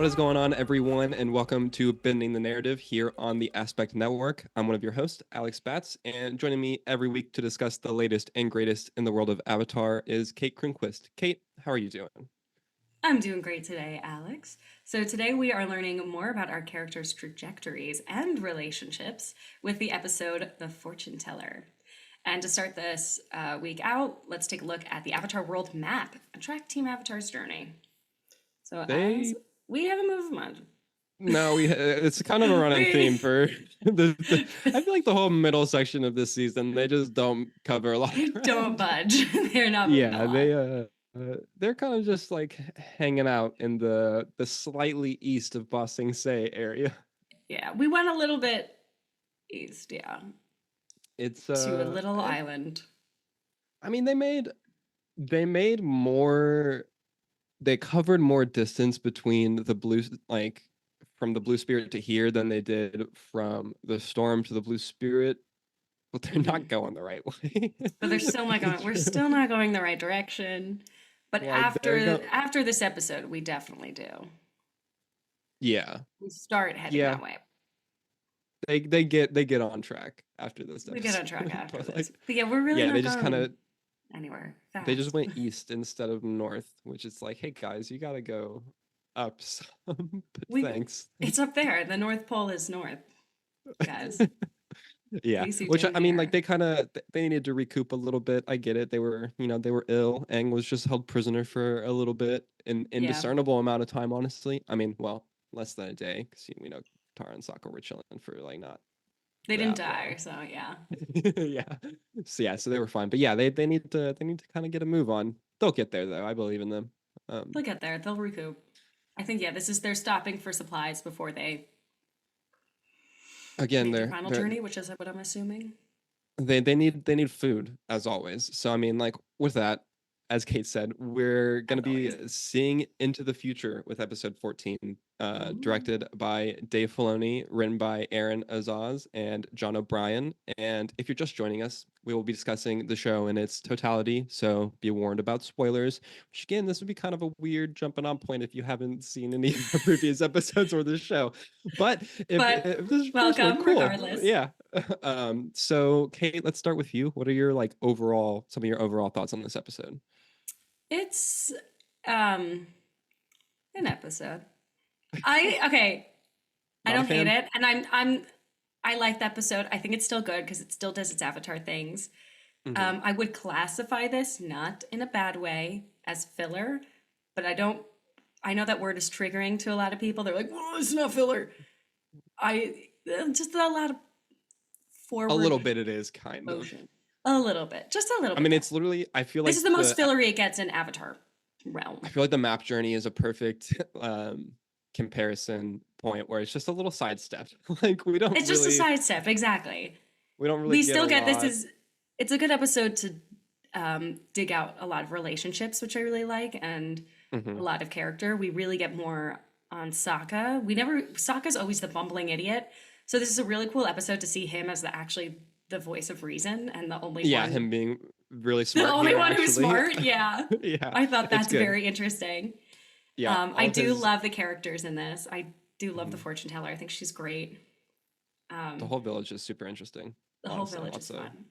What is going on, everyone, and welcome to Bending the Narrative here on the Aspect Network. I'm one of your hosts, Alex Batts, and joining me every week to discuss the latest and greatest in the world of Avatar is Kate Kronquist. Kate, how are you doing? I'm doing great today, Alex. So, today we are learning more about our characters' trajectories and relationships with the episode The Fortune Teller. And to start this week out, let's take a look at the Avatar World Map and track Team Avatar's journey. So, as They we have a movement, no, we it's kind of a running theme we, for I feel like the whole middle section of this season they just don't cover a lot they of don't ground. budge. They're not moving a Yeah, lot. they're kind of just like hanging out in the slightly east of Ba Sing Se area. Yeah, we went a little bit east, yeah, It's to a little island. I mean they made more they covered more distance between the blue like from the blue spirit to here than they did from the storm to the blue spirit, but they're not Mhm. going the right way. But they're still not going. We're still not going the right direction. But Like they're going, after this episode, we definitely do. yeah, We start heading yeah, that way. they get on track after this We get on track episode. after But this. like, But yeah, we're really yeah, they not just kind going of anywhere they just fast. went east instead of north, which is like, hey guys, you gotta go up some. But We thanks. it's up there. The North Pole is north, guys. Yeah, Easy which doing I mean, like here. they kind of they needed to recoup a little bit. I get it. They were, they were ill. Aang was just held prisoner for a little bit, an Yeah. indiscernible amount of time, honestly. I mean, well, less than a day, because we know Tara and Sokka were chilling for like not They didn't that die, long. so yeah. Yeah, so they were fine. But yeah, they need to kind of get a move on. They'll get there though. I believe in them. They'll get there. They'll recoup. I think yeah, this is they're stopping for supplies before they Again, make their final journey, which is what I'm assuming. they need food as always. So I mean, like with that, as Kate said, we're As gonna be always. seeing into the future with episode 14, Ooh. directed by Dave Filoni, written by Aaron Azaz and John O'Brien. And if you're just joining us, we will be discussing the show in its totality. So be warned about spoilers. Which again, this would be kind of a weird jumping on point if you haven't seen any of the previous episodes or the show. But But if this is your first one, welcome cool. regardless. Yeah. So Kate, let's start with you. What are your some of your overall thoughts on this episode? It's um an episode. I okay. I Not a don't hate fan? it, and I like the episode. I think it's still good because it still does its Avatar things. Hmm. I would classify this not in a bad way as filler, but I don't. I know that word is triggering to a lot of people. They're like, "Oh, it's not filler." I just a lot of A forward little bit it is kind of. motion, a little bit, just a little I bit mean, there. it's literally This is the most fillery it gets in Avatar I realm. feel like the map journey is a perfect comparison point where it's just a little sidestep. Like It's just a sidestep, exactly. we don't really We get a still get this lot. is it's a good episode to dig out a lot of relationships, which I really like, and a Hmm. lot of character. We really get more on Sokka. We never Sokka's always the bumbling idiot, so this is a really cool episode to see him as the voice of reason and Yeah, him being really the smart only here one who's actually. smart. Yeah, Yeah, I thought it's that's good. very interesting. Yeah, I all of do his love the characters in this. I do love the mhm. fortune teller. I think she's great. The Um, whole village is super interesting. the whole Honestly, village lots is of fun.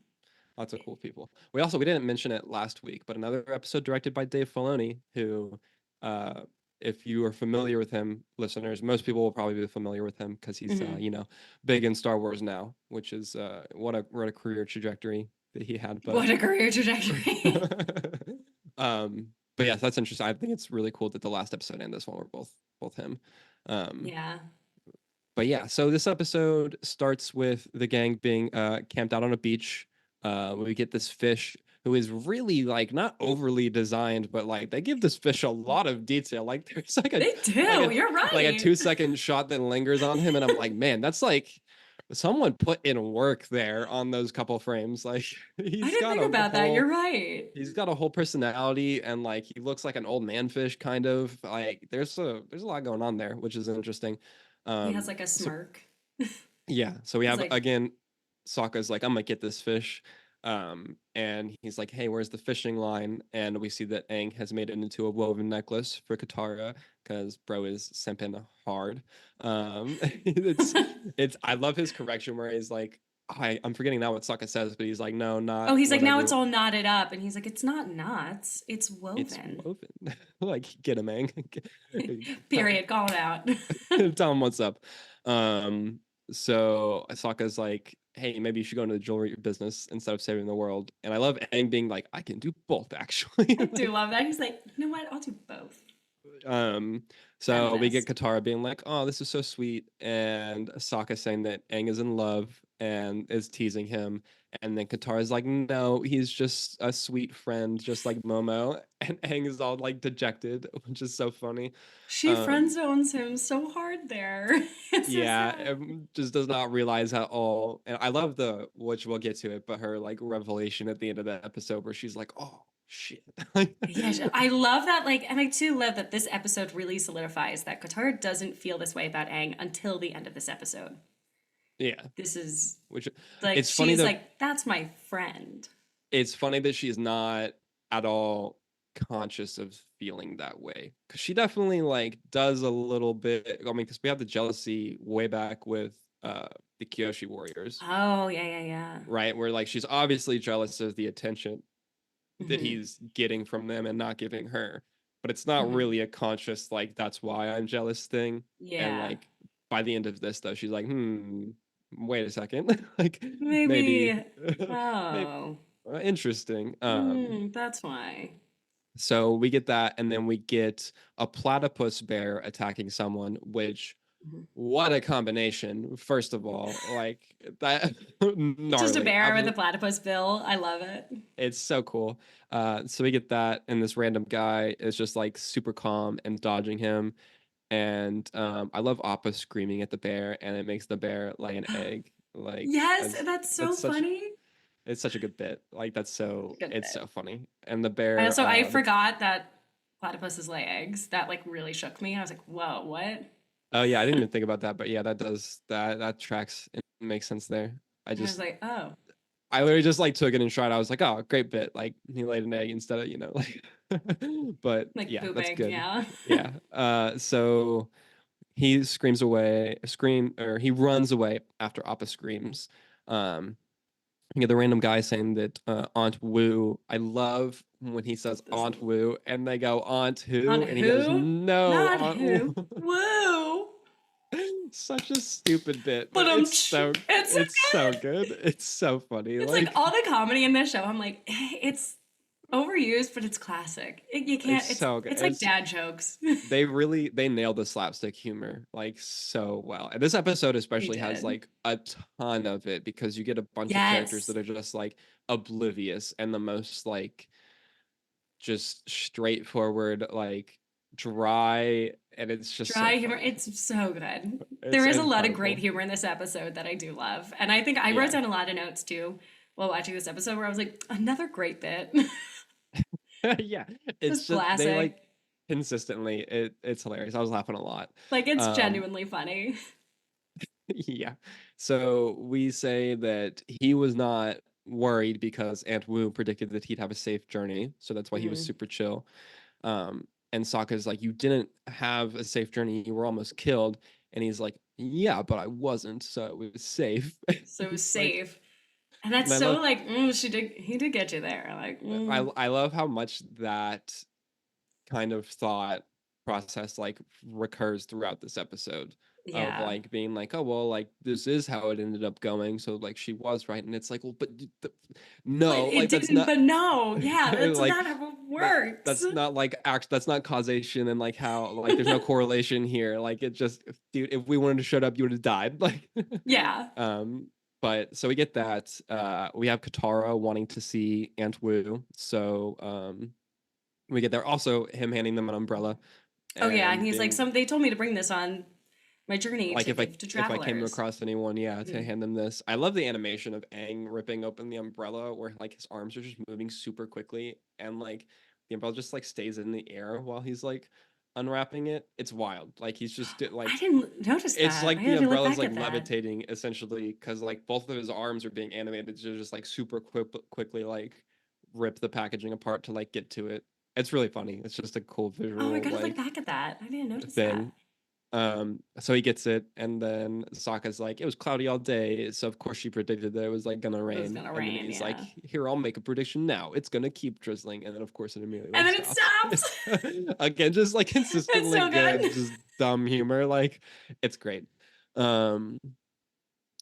lots of cool people. We didn't mention it last week, but another episode directed by Dave Filoni, who, uh, if you are familiar with him, listeners, most people will probably be familiar with him because he's, Hmm. big in Star Wars now, which is what a career trajectory that he had. But, What a career trajectory. um, but yeah, that's interesting. I think it's really cool that the last episode and this one were both him. Um, Yeah. but yeah, so this episode starts with the gang being camped out on a beach. We get this fish who is really like not overly designed, but like they give this fish a lot of detail. Like there's They like do. a You're like a right. 2 second shot that lingers on him, and I'm like, man, that's like someone put in work there on those couple frames. Like I he's didn't got think a about that. whole You're right. he's got a whole personality, and like he looks like an old man fish kind of. Like there's a lot going on there, which is interesting. He has um like a so smirk. yeah, so we He's have like, again, Sokka's like, I'm gonna get this fish. And he's like, "Hey, where's the fishing line?" And we see that Aang has made it into a woven necklace for Katara because bro is simping hard. It's I love his correction where he's like, I'm forgetting now what Sokka says, but he's like, "No, Oh, not he's like, now it's whatever. all knotted up. And he's like, it's not knots, it's It's woven. woven." Like, get him, Aang. Tell, Period. Call it out. tell him what's up. Um, so Sokka's like, "Hey, maybe you should go into the jewelry business instead of saving the world." And I love Aang being like, "I can do both, actually." I do Like, love that. He's like, you know what? I'll do both. um, so we get Feminist. Katara being like, "Oh, this is so sweet," and Sokka saying that Aang is in love and is teasing him. And then Katara's like, "No, he's just a sweet friend, just like Momo." And Aang is all like dejected, which is so funny. She friend Um, zones him so hard there. It's so yeah, sad. just does not realize at all. And I love which we'll get to it, but her like revelation at the end of the episode where she's like, "Oh shit." Like, Yeah, I love that. Like, and I too love that this episode really solidifies that Katara doesn't feel this way about Aang until the end of this episode. yeah, This is which like, it's funny she's that like, that's my friend. she's not at all conscious of feeling that way because she definitely like does a little bit. I mean, because we have the jealousy way back with the Kyoshi warriors, Oh, yeah, yeah, yeah. right? Where like she's obviously jealous of the attention that Hmm. he's getting from them and not giving her. But it's not Hmm. really a conscious, like, that's why I'm jealous thing. And Yeah. like by the end of this, though, she's like, wait a second. Like maybe, Maybe. maybe Oh. interesting. That's why. So we get that, and then we get a platypus bear attacking someone, which Mhm. what a combination. First of all, like that It's just a gnarly. bear with a platypus bill. I love it. It's so cool. So we get that, and this random guy is just like super calm and dodging him. And I love Appa screaming at the bear, and it makes the bear lay an egg. Like Yes, that's so that's such funny. it's such a good bit. Like Good it's bit. so funny. And the I bear, also I forgot that platypuses lay eggs. That like really shook me. I was like, whoa, what? oh yeah, I didn't even think about that, but yeah, that tracks. It makes sense there. I And I was just like, oh, I literally just like took it in stride. I was like, oh, great bit. Like he laid an egg instead of, like but like yeah, that's pooping. good. Yeah. Yeah. So he screams away, scream or he runs away after Appa screams. Um you get the random guy saying that Aunt Wu. I love when he says This Aunt Wu and they go Aunt on who? And he goes, who? no, Not Aunt Wu. who. Woo. Such a stupid bit, but But it's so it's so good. good. It's so funny. It's like Like all the comedy in this show. I'm like, it's overused, but it's classic. You it's can't. so good. It's like dad jokes. They nailed the slapstick humor like so well. And this episode They especially has did. like a ton of it because you get a bunch of characters Yes. that are just like oblivious and the most like just straightforward, like dry, and it's just so Dry humor. funny. It's so good. It's There is a lot of great incredible. humor in this episode that I do love. And I think I wrote Yeah. down a lot of notes too while watching this episode where I was like, another great bit. Yeah. It's Just just they classic. like consistently it's hilarious. I was laughing a lot. Like it's Um genuinely funny. yeah. So we say that he was not worried because Aunt Wu predicted that he'd have a safe journey. So that's why he was Hmm. super chill. And Sokka's like, you didn't have a safe journey. You were almost killed. And he's like, yeah, but I wasn't. So it was safe. So It's like, safe. And that's and so like, he did get you there. Like, I love how much that kind of thought process like recurs throughout this episode of yeah. like being like, oh well, like this is how it ended up going, so like she was right. And it's like, well, but But no, it like that's didn't, not but no, yeah, that's like not how it works. that's not like that's not causation, and like how like there's no correlation here. Like it just, dude, if we wanted to shut up you would have died. Like Yeah. um but so we get that we have Katara wanting to see Aunt Wu, so we get there also him handing them an umbrella Oh yeah, and and he's like, being they told me to bring this on my journey like, to give to if I came travelers. across anyone, yeah, to Mhm. hand them this. I love the animation of Aang ripping open the umbrella where like his arms are just moving super quickly and like the umbrella just like stays in the air while he's like unwrapping it, it's wild. Like he's just I like didn't notice it's that. I like the had to look umbrella's back like at that. levitating essentially because like both of his arms are being animated to just like super quickly like rip the packaging apart to like get to it. It's really funny. It's just a cool Oh, I visual gotta look like back at that. I didn't notice that. thing. So he gets it, and then Sokka's like, it was cloudy all day, so of course she predicted that it was like gonna It was rain. gonna And then rain, he's like, yeah. here, I'll make a prediction now. It's gonna keep drizzling, and then of course it immediately And like then it stops. stops. Again, just like It's consistently so good, good. just dumb humor. Like it's great. Um,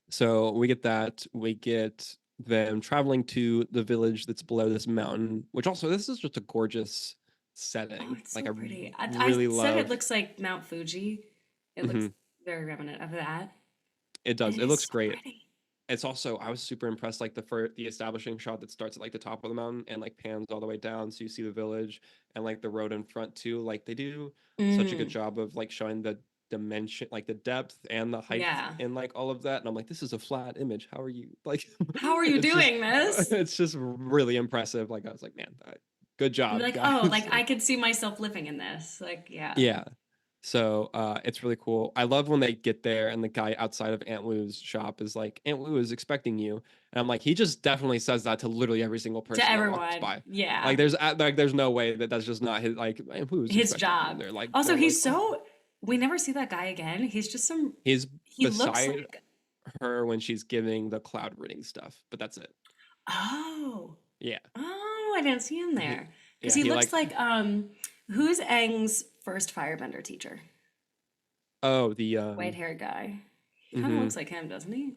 so we get that. We get them traveling to the village that's below this mountain, which also this is just a gorgeous Oh, setting. it's Like so I pretty. I really said it love. looks like Mount Fuji. It looks Mhm, very reminiscent of that. it And does. it It is looks so great. pretty. It's also I was super impressed like the establishing shot that starts at like the top of the mountain and like pans all the way down so you see the village and like the road in front too. Like they do such a good Mm, job of like showing the dimension, like the depth and the height yeah. and like all of that. And I'm like, this is a flat image. How are you like How are you doing this? it's just really impressive. Like I was like, man, good I'm job, like, oh, guys. like I could see myself living in this. Like, yeah. Yeah. So it's really cool. I love when they get there and the guy outside of Aunt Lou's shop is like, Aunt Lou is expecting you. And I'm like, he just definitely says that to literally every single To person that walks everyone. by. Yeah. Like there's no way that that's just not his like Aunt Lou is His expecting you. job. And Also, they're like, he's oh, so we never see that guy again. He's just some he's he looks beside like her when she's giving the cloud reading stuff, but that's it. oh. Yeah. Oh, I didn't see him He, there. Because yeah, he he looks like like who's Aang's first firebender teacher? oh the White haired guy. He kind of mhm, looks like him, doesn't he?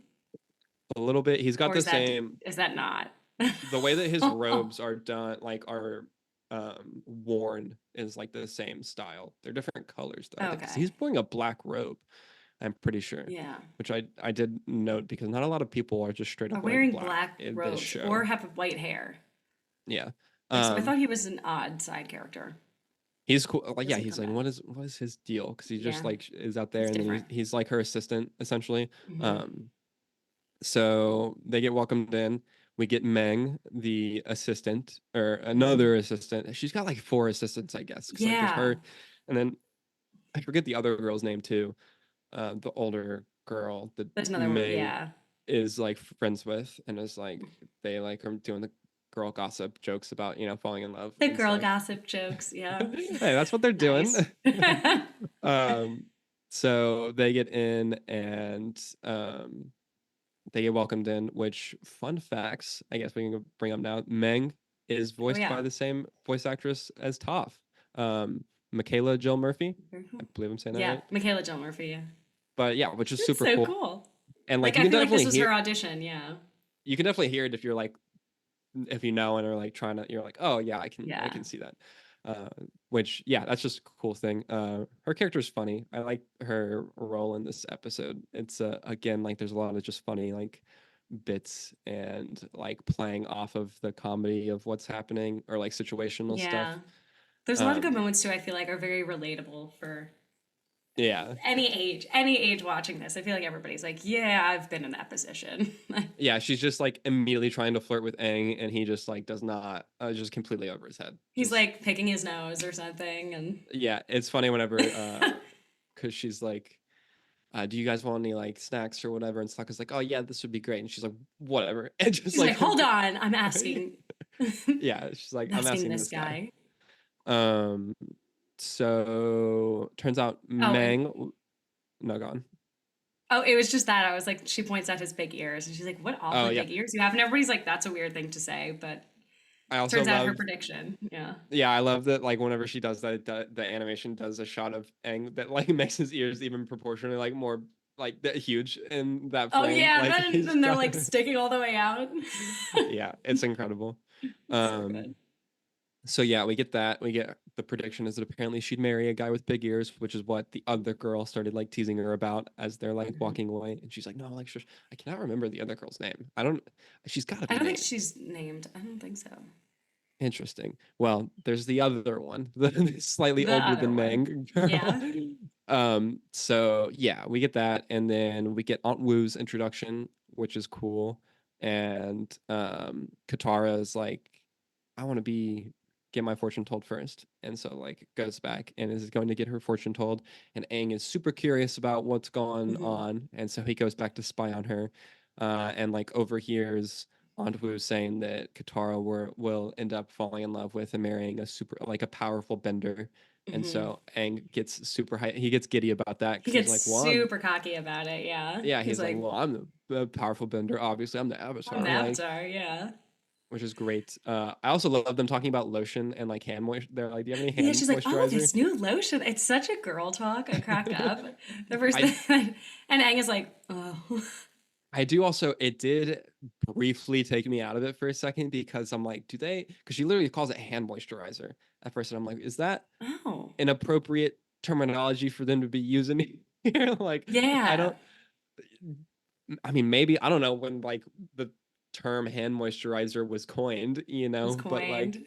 a little bit. He's got Or the same is that not? the way that his Oh, robes are done like are worn is like the same style. They're different colors though, I think, because okay. he's wearing a black robe, I'm pretty sure, Yeah. which I did note because not a lot of people are just straight Are up wearing wearing black black in this robes show. or have white hair. Yeah. Like so I um thought he was an odd side character. he's cool, like yeah, Doesn't he's come like back. what is his deal, because he just Yeah. like is out there He's and then different. he's like her assistant essentially. Hmm. um So they get welcomed in. We get Meng, the assistant, or Hmm. another assistant. She's got like four assistants, I guess, because like there's Yeah. her, and then I forget the other girl's name too. The older girl that There's another one. Meng Yeah. is like friends with, and is like they like are doing the girl gossip jokes about falling in love The and girl stuff. gossip jokes. Yeah. Hey, that's what they're doing. Nice. um, so they get in and they get welcomed in, which fun facts, I guess we can bring up now. Meng is Oh voiced yeah. by the same voice actress as Toph. Michaela Jill Murphy. Very cool. I believe I'm saying that Yeah. right. Michaela Jill Murphy. Yeah. But yeah, which is That's super so cool. cool. And like Like you I can feel like this definitely was hear her audition. Yeah. you can definitely hear it if you're like if you know and are like trying to you're like, oh yeah, I Yeah. can see that. Uh which yeah, that's just a cool thing. Her character is funny. I like her role in this episode. It's again like there's a lot of just funny like bits and like playing off of the comedy of what's happening or like situational Yeah. stuff. There's a lot of good Um moments too. I feel like are very relatable for yeah. any age watching this. I feel like everybody's like, yeah, I've been in that position. Yeah, she's just like immediately trying to flirt with Aang and he just like does not just completely over his head. He's Just like picking his nose or something, and yeah, it's funny whenever cuz she's like do you guys want any like snacks or whatever? And Sokka's like, oh yeah, this would be great. And she's like, whatever. And just he's like, like, hold on, I'm asking, yeah, she's like, I'm I'm asking asking this this guy. guy. Um, so turns out Oh, and Mang, no, gone. oh, it was just that I was like, she points out his big ears, and she's like, what Oh awfully yeah. big ears you have, and everybody's like, that's a weird thing to say, but I also turns out her love, prediction, yeah. yeah, I love that like whenever she does that, the animation does a shot of Aang that like makes his ears even proportionally like more like that huge in that Oh frame. yeah, Like then he's then they're got, like sticking all the way out. yeah, it's incredible. So Um, good. So yeah, we get that. We get the prediction is that apparently she'd marry a guy with big ears, which is what the other girl started like teasing her about as they're like Mhm. walking away. And she's like, "No, like shush. I cannot remember the other girl's name. I don't. She's got to I be don't think named. she's named. I don't think so. Interesting. Well, there's the other one, the slightly The older other than one. Mang girl. Yeah. So yeah, we get that, and then we get Aunt Wu's introduction, which is cool. And Katara is like, I want to be. get my fortune told first. And so like goes back and is going to get her fortune told. And Aang is super curious about what's going Hmm. on. And so he goes back to spy on her. And like overhears Aunt Wu saying that Katara will end up falling in love with and marrying a super like a powerful bender. And Hmm. so Aang gets super high. He gets giddy about that He because he's gets like, well, I'm super cocky about it. Yeah, yeah, he's he's like, like, well, I'm the powerful bender. Obviously, I'm the I'm the Avatar. Like, Avatar. Yeah. which is great. I also love them talking about lotion and like hand moisture. They're like, do you have any Yeah, hand she's like, oh, moisturizer? this new lotion. It's such a girl talk. I cracked up the first I thing. And Aang is like, oh. I do also. It did briefly take me out of it for a second because I'm like, do they? Because she literally calls it hand moisturizer at first, and I'm like, is that Oh. an appropriate terminology for them to be using here? Like, I Yeah. don't. I mean, maybe I don't know when like the term hand moisturizer was coined, Was but like coined.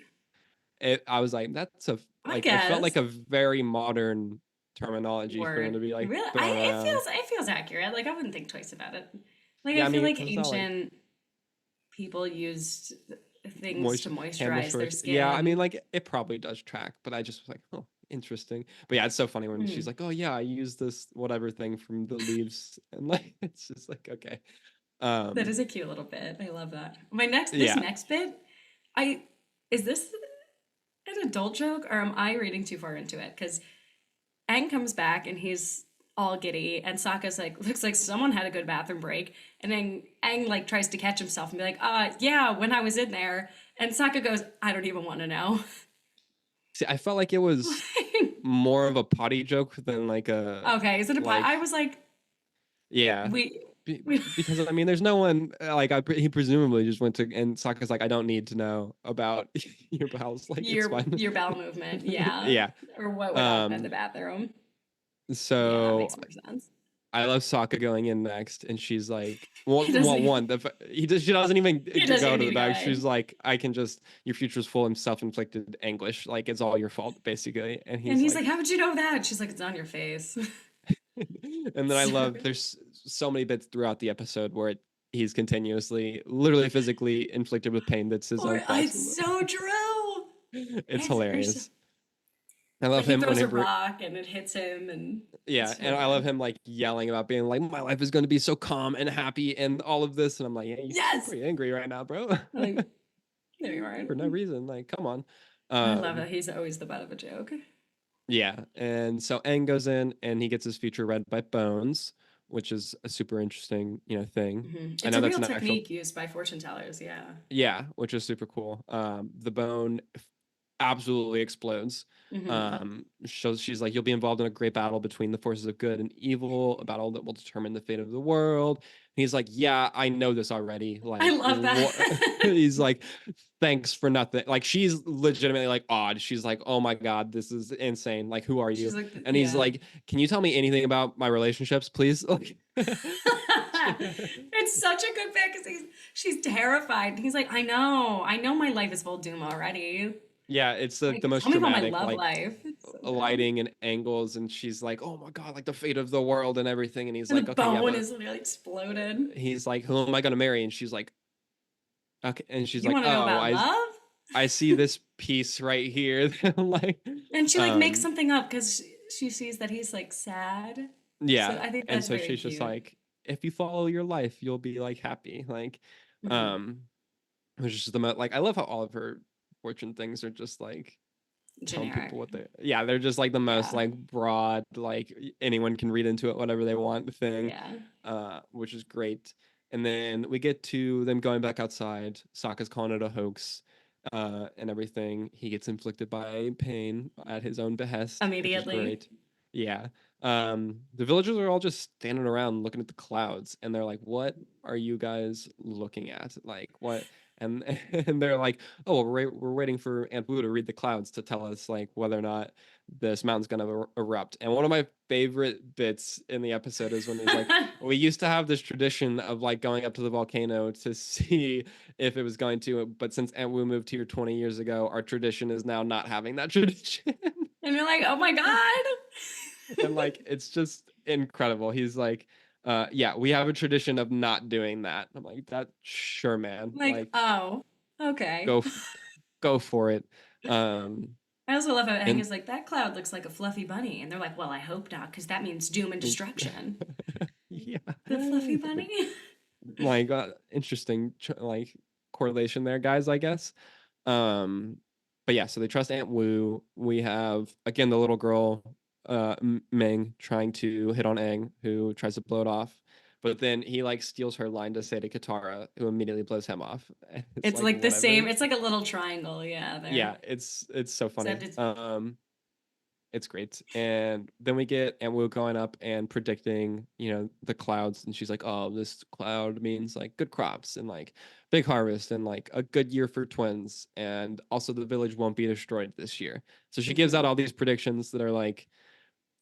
I was like, that's a I like it felt guess. like a very modern terminology for them Word. to be like Really? throwing around. It feels accurate. Like I wouldn't think twice about it. Like I Yeah, I feel mean, like because it's not like ancient people used things to moisture hand moisturize their moisturizer. Yeah, I mean, skin. like it probably does track, but I just was like, oh, interesting. But yeah, it's so funny when she's Hmm. like, oh yeah, I use this whatever thing from the leaves, and like it's just like okay, That um, is a cute little bit. I love that. This yeah. next bit, I is this an adult joke or am I reading too far into it? Because Aang comes back and he's all giddy, and Sokka's like, looks like someone had a good bathroom break, and then Aang like tries to catch himself and be like, yeah, when I was in there, and Sokka goes, I don't even want to know. See, I felt like it was more of a potty joke than like a Okay, is it a pot? I like was like, yeah. we, Be- we because I mean, there's no one he presumably just went to and Sokka's like, I don't need to know about your bowels. Like, it's fine. your bowel movement, yeah, Yeah. or what went on in the Um. bathroom. Yeah, that So makes more sense. I love Sokka going in next, and she's like, He doesn't. one, she doesn't even He doesn't go even to need the to go back. in. She's like, I can just your future's full of self-inflicted anguish. Like, it's all your fault, basically. And And he's he's like, like, "How would you know that?" She's like, "It's on your face." and then I So love good. there's so many bits throughout the episode where he's continuously, literally physically inflicted with pain that's his Or own fault. it's so true. It's It's hilarious. I love like he him throws a whenever, rock and it hits him, and yeah, it's so and I love good. him like yelling about being like, my life is going to be so calm and happy and all of this. And I'm like, yeah, you seem Yes. pretty angry right now, bro. Like there you are. For no reason. Like, come on. I love Um, it. He's always the butt of a joke. yeah. And so Aang goes in and he gets his future read by Bones, which is a super interesting, thing. I It's know a that's real an actual, technique used by fortune tellers. Yeah. yeah, which is super cool. The bone absolutely explodes. Hmm. Shows she's like, you'll be involved in a great battle between the forces of good and evil, a battle that will determine the fate of the world. And he's like, yeah, I know this already. I Like, love that. what? He's like, thanks for nothing. Like, she's legitimately like odd. She's like, oh my god, this is insane. Like, who are you? She's like, And he's yeah. like, can you tell me anything about my relationships, please? Like, It's such a good bit because she's terrified. He's like, I know my life is full of doom already. yeah, it's the Like, most tell me about my dramatic, love like life. It's so good. lighting and angles, and she's like, oh my god, like the fate of the world and everything. And he's And the like, okay, yeah, bone but is literally exploded. he's like, who am I gonna marry? And she's like, okay, and she's You like, want to know oh, about love? I see this piece right here. Like, And she like makes um, something up because she sees that he's like sad. So yeah. I think And that's so very she's just cute. like, if you follow your life, you'll be like happy. Like, Hmm. um, which is the most like I love how all of her fortune things are just like telling Generic. people what they yeah, they're just like the most Yeah. like broad, like anyone can read into it whatever they want thing, Yeah. which is great. And then we get to them going back outside. Sokka's calling it a hoax, and everything. He gets inflicted by pain at his own behest, which is Immediately. great. Yeah. The villagers are all just standing around looking at the clouds, and they're like, "What are you guys looking at? Like, what?" And and they're like, oh, well, we're waiting for Aunt Wu to read the clouds to tell us like whether or not this mountain's gonna erupt. And one of my favorite bits in the episode is when he's like, we used to have this tradition of like going up to the volcano to see if it was going to, but since Aunt Wu moved here 20 years ago, our tradition is now not having that tradition. And you're like, oh my And God. like it's just incredible. He's like, yeah, we have a tradition of not doing that. I'm like, that sure, man. Like, Like, oh, okay. go go for it. Um, I also love how Aang and is like, that cloud looks like a fluffy bunny. And they're like, well, I hope not, because that means doom and destruction. yeah, The fluffy bunny? like interesting like correlation there, guys, I guess. Um, but yeah, so they trust Aunt Wu. We have again the little girl, Meng, trying to hit on Aang, who tries to blow it off. But then he like steals her line to say to Katara, who immediately blows him off. It's It's like like the same, whatever. it's like a little triangle, yeah, Yeah, there. it's so Except funny. it's It's great. And then we get Wu going up and predicting, the clouds. And she's like, oh, this cloud means like good crops and like big harvest and like a good year for twins. And also the village won't be destroyed this year. So she gives out mhm. all these predictions that are like,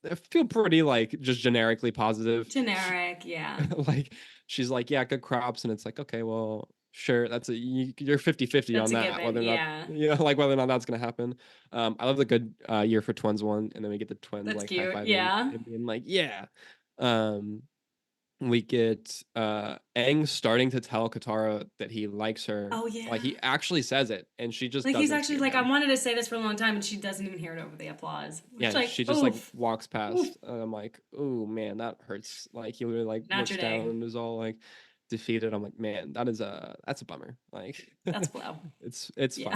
they feel pretty like just generically positive. Generic, yeah. Like she's like, yeah, good crops. And it's like, okay, well, sure. You're 50-50 That's on a that, given, whether or not, yeah. like whether or not that's going to happen. I love the good year for twins one. And then we get the twins That's like cute, high-fiving yeah. and being like, yeah. Um, we get Aang starting to tell Katara that he likes her. Oh, Like yeah. he actually says it and she just Like he's doesn't actually hear like, I him. wanted to say this for a long time, and she doesn't even hear it over the applause. Which, Yeah, like, she just like oof, walks oof, past. And I'm like, oh man, that hurts. Like he literally like not looks your down day. and is all like defeated. I'm like, man, that's a bummer. Like That's blow. it's Yeah.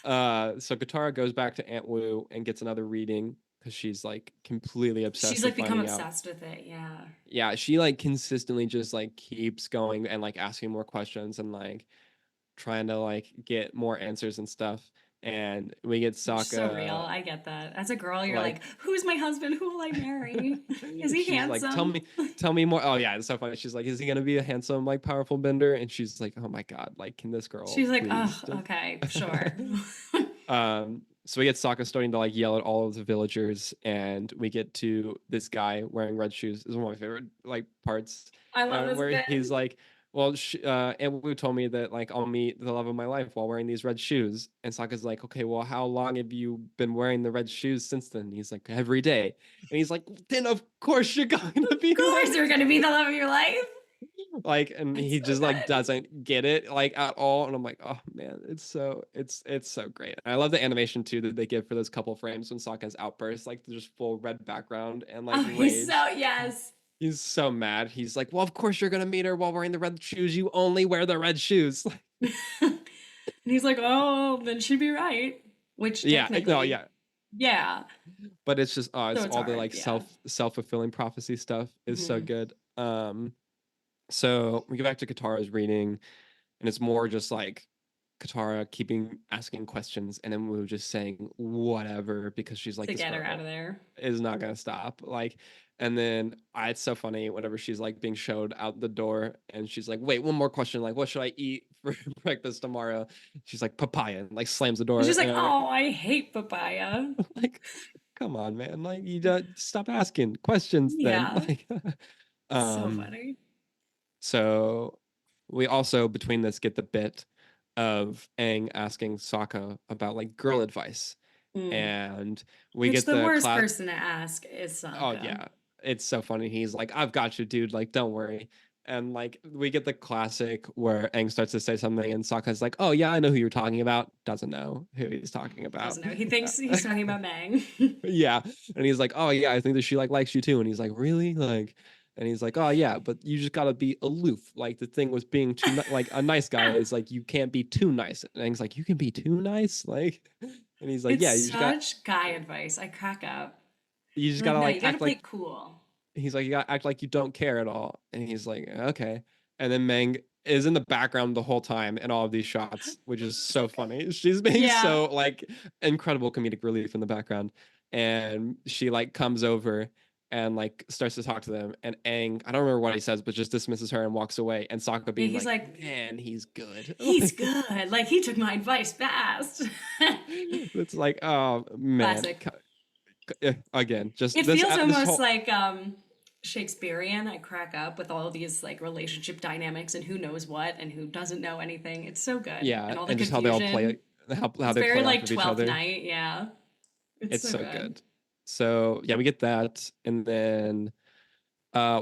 fine. So Katara goes back to Aunt Wu and gets another reading because she's like completely She's obsessed like with become finding out. obsessed with it, yeah. Yeah, she like consistently just like keeps going and like asking more questions and like trying to like get more answers and stuff. And we get Which is so real. Sokka I get that. As a girl, you're like, like who's my husband? Who will I marry? Is he she's like, tell handsome? me, tell me more. Oh yeah, it's so funny. She's like, is he gonna be a handsome, like powerful bender? And she's like, oh my god, like, can this girl She's like, oh, please just okay, sure. so we get Sokka starting to like yell at all of the villagers, and we get to this guy wearing red shoes. This is one of my favorite like parts, I love this where bit. he's like, well, Aunt Wu told me that like I'll meet the love of my life while wearing these red shoes. And Sokka's like, okay, well, how long have you been wearing the red shoes since then? And he's like, every day. And he's like, then of course you're going to Of be course, like, you're gonna be the love of your life. like, and It's he so just like good. doesn't get it like at all. And I'm like, oh man, it's so great. And I love the animation too that they give for those couple frames when Sokka's outbursts, like just full red background and like Oh, he's so rage. yes. He's so mad. He's like, well, of course you're gonna meet her while wearing the red shoes. You only wear the red shoes. And he's like, oh, then she'd be right. Which Yeah, no, technically, yeah. yeah. But it's just So it's it's all the hard, like yeah. self-fulfilling prophecy stuff is so Hmm. good. So we go back to Katara's reading, and it's more just like Katara keeping asking questions, and then we were just saying whatever because she's like, To this get her out of girl there. is not gonna stop. Like, and then it's so funny whenever she's like being showed out the door, and she's like, wait, one more question. Like, what should I eat for breakfast tomorrow? She's like, papaya, and like slams the And door, she's like, and oh, I hate papaya. like, come on, man, like you stop asking questions then. Yeah. Like, So um. funny. So we also between this get the bit of Aang asking Sokka about like girl advice, Mm. and we Which get the the worst class. person to ask is Oh Sokka. yeah, it's so funny. He's like, "I've got you, dude. Like, don't worry." And like we get the classic where Aang starts to say something, and Sokka's like, "Oh yeah, I know who you're talking about." Doesn't know who he's talking about. Doesn't know. He thinks he's talking about Mang. Yeah, and he's like, oh yeah, I think that she like likes you too. And he's like, really? Like, and he's like, oh yeah, but you just gotta be aloof. Like the thing with being like a nice guy is like you can't be too nice. And he's like, you can be too nice, like, and he's like, It's yeah, such guy advice. I crack up. you just I'm like, gotta no, like you gotta act play like cool. he's like, you gotta act like you don't care at all. And he's like, okay. And then Meng is in the background the whole time in all of these shots, which is So so good. funny. She's being Yeah. so like incredible comedic relief in the background. And she like comes over and like starts to talk to them. And Aang, I don't remember what he says, but just dismisses her and walks away. And Sokka Yeah, being he's like, like, man, he's good. he's good. Like he took my advice fast. It's like, oh man. Classic. Again, just It feels this almost whole like Shakespearean. I crack up with all these like relationship dynamics and who knows what and who doesn't know anything. It's so good. yeah, And all the and just how they all play confusion. how It's they very play off like of each 12th other. night, yeah. It's It's so so good. good. So yeah, we get that, and then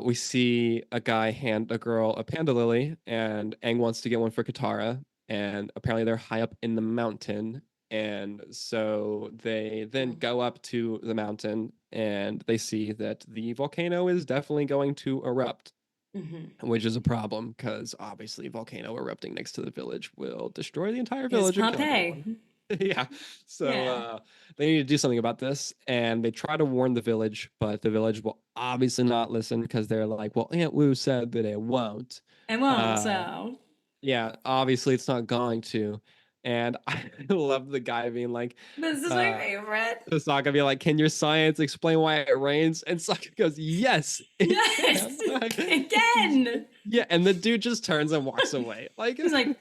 we see a guy hand a girl a panda lily, and Aang wants to get one for Katara, and apparently they're high up in the mountain, And so they then go up to the mountain and they see that the volcano is definitely going to erupt, Mm-hmm. which is a problem because obviously volcano erupting next to the village will destroy the entire Is village and kill everyone. Pompeii. Yeah. So Yeah. they need to do something about this. And they try to warn the village, but the village will obviously not listen because they're like, well, Aunt Wu said that it won't. It won't, Uh, so. yeah, obviously it's not going to. And I love the guy being like, This is my uh, favorite. Sokka be like, can your science explain why it rains? And Sokka goes, yes, it Yes! can. Like, Again! yeah, and the dude just turns and walks away. Like, He's like,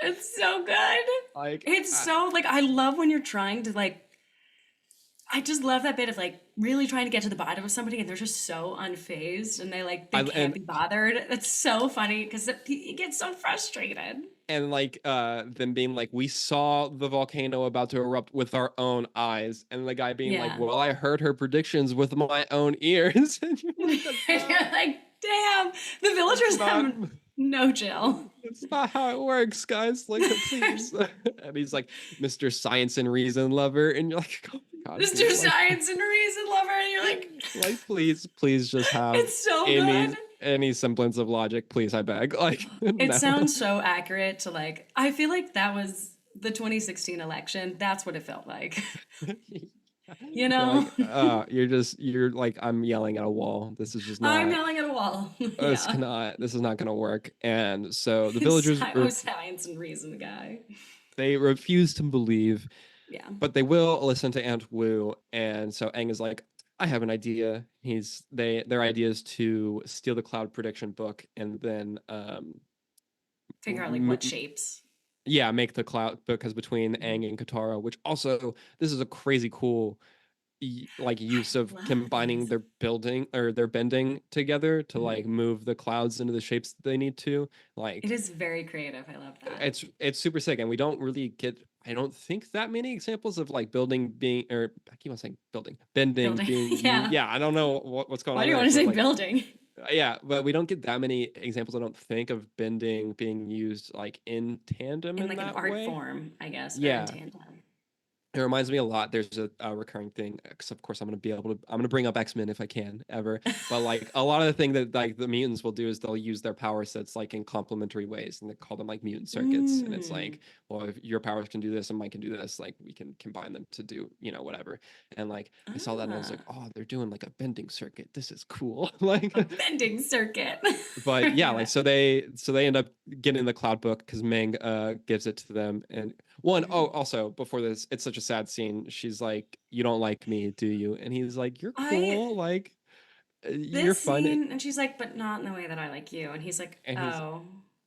it's so good. like, It's so, like, I love when you're trying to, like, I just love that bit of like really trying to get to the bottom of somebody and they're just so unfazed and they can't and be bothered. That's so funny because he gets so frustrated. like them being like, we saw the volcano about to erupt with our own eyes, and the guy being like, Yeah. well, I heard her predictions with my own ears. And you're And like, you're like, damn, the villagers not have no chill. it's not how it works, guys. Like, please. And he's like, Mr. Science and Reason Lover, and you're like, oh my god, Mr. dude, Science and Reason Lover, and you're like, please just have it's so any good. semblance of logic, please, I beg. Like, It no. sounds so accurate to like, I feel like that was the 2016 election. That's what it felt like. You You're know? like, you're like, I'm yelling at a wall. This is just I'm not. yelling at a wall. Yeah. This is not gonna work. And so the villagers, Science and Reason guy. they refuse to believe, Yeah. but they will listen to Aunt Wu. And so Aang is like, I have an idea. Their idea is to steal the cloud prediction book and then Figure out like what shapes. yeah, make the cloud, because between Mhm. Aang and Katara, which also this is a crazy cool like use of I love combining these. their building or their bending together to like Mhm. move the clouds into the shapes that they need to. It Like is very creative. I love that. it's super sick, and we don't really get, I don't think, that many examples of like building being, or I keep on saying building, bending Building. being used. Yeah. Yeah, I don't know what's going Why on do you there, want to but say like building? yeah, but we don't get that many examples, I don't think, of bending being used like in tandem In in like an that art way. form, I guess, or in Yeah, tandem. it reminds me a lot. There's a recurring thing, because of course I'm gonna bring up X-Men if I can ever. But like a lot of the thing that like the mutants will do is they'll use their power sets like in complementary ways, and they call them like mutant circuits. And it's Mm. like, well, if your powers can do this and mine can do this, like we can combine them to do, whatever. And like I saw that and I was like, Ah, oh, they're doing like a bending circuit. This is cool. Like, a bending circuit. but yeah, like so they end up getting the cloud book because Ming gives it to them. And also before this, it's such a sad scene. She's like, you don't like me, do you? And he's like, you're I cool, like you're this fun. scene, and she's like, but not in the way that I like you. And he's like, And he's oh